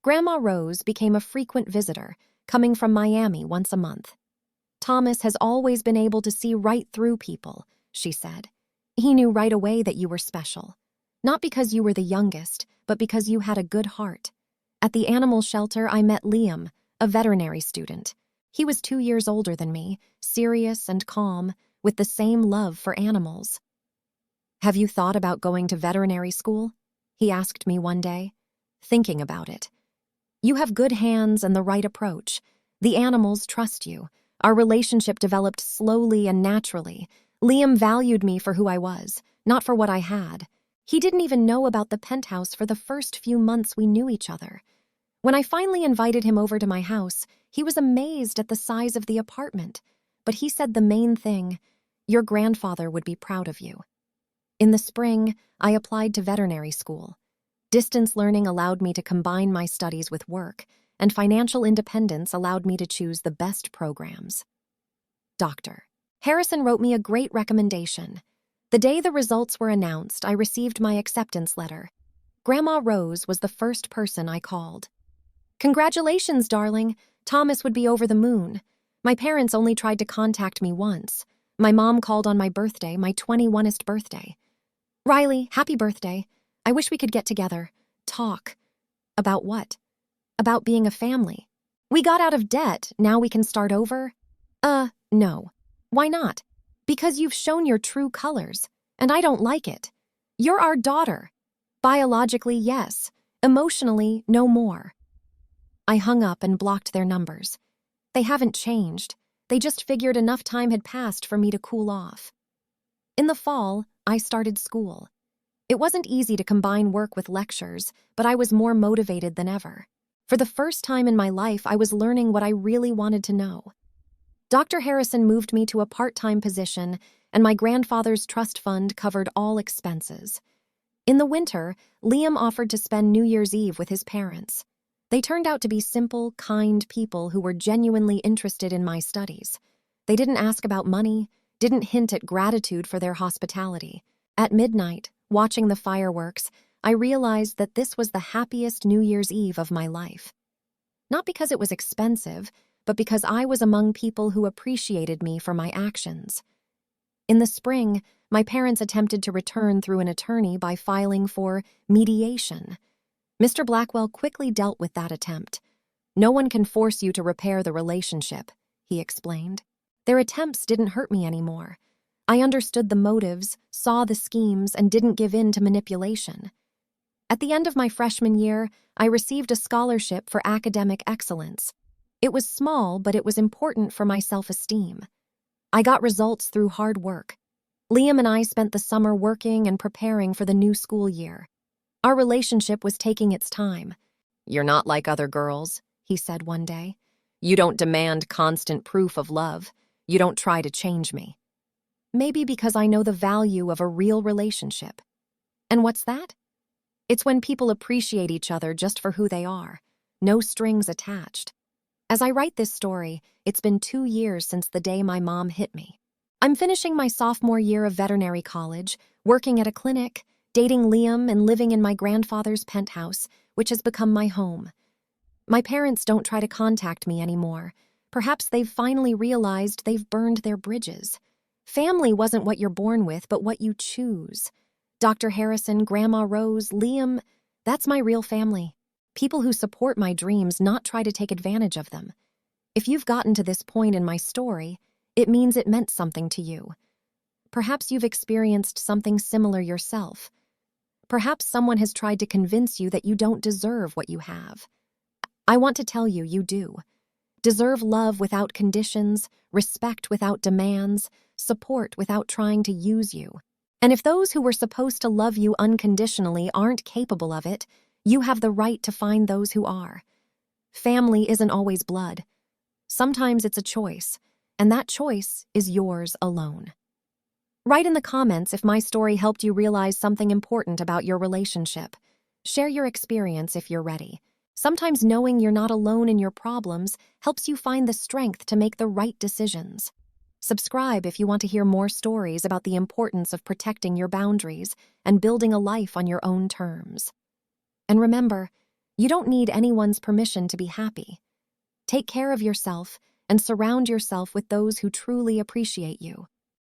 Grandma Rose became a frequent visitor, coming from Miami once a month. "Thomas has always been able to see right through people," she said. "He knew right away that you were special. Not because you were the youngest, but because you had a good heart." At the animal shelter, I met Liam, a veterinary student. He was 2 years older than me, serious and calm, with the same love for animals. "Have you thought about going to veterinary school?" he asked me one day. "Thinking about it. You have good hands and the right approach. The animals trust you." Our relationship developed slowly and naturally. Liam valued me for who I was, not for what I had. He didn't even know about the penthouse for the first few months we knew each other. When I finally invited him over to my house, he was amazed at the size of the apartment. But he said the main thing: "Your grandfather would be proud of you." In the spring, I applied to veterinary school. Distance learning allowed me to combine my studies with work, and financial independence allowed me to choose the best programs. Dr. Harrison wrote me a great recommendation. The day the results were announced, I received my acceptance letter. Grandma Rose was the first person I called. "Congratulations, darling. Thomas would be over the moon. My parents only tried to contact me once. My mom called on my birthday, my 21st birthday. Riley, happy birthday. I wish we could get together. Talk." "About what?" "About being a family. We got out of debt, now we can start over." No." "Why not?" "Because you've shown your true colors, and I don't like it. You're our daughter. Biologically, yes. Emotionally, no more." I hung up and blocked their numbers. They haven't changed. They just figured enough time had passed for me to cool off. In the fall, I started school. It wasn't easy to combine work with lectures, but I was more motivated than ever. For the first time in my life, I was learning what I really wanted to know. Dr. Harrison moved me to a part-time position, and my grandfather's trust fund covered all expenses. In the winter, Liam offered to spend New Year's Eve with his parents. They turned out to be simple, kind people who were genuinely interested in my studies. They didn't ask about money, didn't hint at gratitude for their hospitality. At midnight, watching the fireworks, I realized that this was the happiest New Year's Eve of my life. Not because it was expensive, but because I was among people who appreciated me for my actions. In the spring, my parents attempted to return through an attorney by filing for mediation. Mr. Blackwell quickly dealt with that attempt. "No one can force you to repair the relationship," he explained. Their attempts didn't hurt me anymore. I understood the motives, saw the schemes, and didn't give in to manipulation. At the end of my freshman year, I received a scholarship for academic excellence. It was small, but it was important for my self-esteem. I got results through hard work. Liam and I spent the summer working and preparing for the new school year. Our relationship was taking its time. "You're not like other girls," he said one day. "You don't demand constant proof of love. You don't try to change me." Maybe because I know the value of a real relationship. And what's that? It's when people appreciate each other just for who they are, no strings attached. As I write this story, it's been 2 years since the day my mom hit me. I'm finishing my sophomore year of veterinary college, working at a clinic, dating Liam, and living in my grandfather's penthouse, which has become my home. My parents don't try to contact me anymore. Perhaps they've finally realized they've burned their bridges. Family wasn't what you're born with, but what you choose. Dr. Harrison, Grandma Rose, Liam, that's my real family. People who support my dreams, not try to take advantage of them. If you've gotten to this point in my story, it means it meant something to you. Perhaps you've experienced something similar yourself. Perhaps someone has tried to convince you that you don't deserve what you have. I want to tell you, you do. Deserve love without conditions, respect without demands, support without trying to use you. And if those who were supposed to love you unconditionally aren't capable of it, you have the right to find those who are. Family isn't always blood. Sometimes it's a choice, and that choice is yours alone. Write in the comments if my story helped you realize something important about your relationship. Share your experience if you're ready. Sometimes knowing you're not alone in your problems helps you find the strength to make the right decisions. Subscribe if you want to hear more stories about the importance of protecting your boundaries and building a life on your own terms. And remember, you don't need anyone's permission to be happy. Take care of yourself and surround yourself with those who truly appreciate you.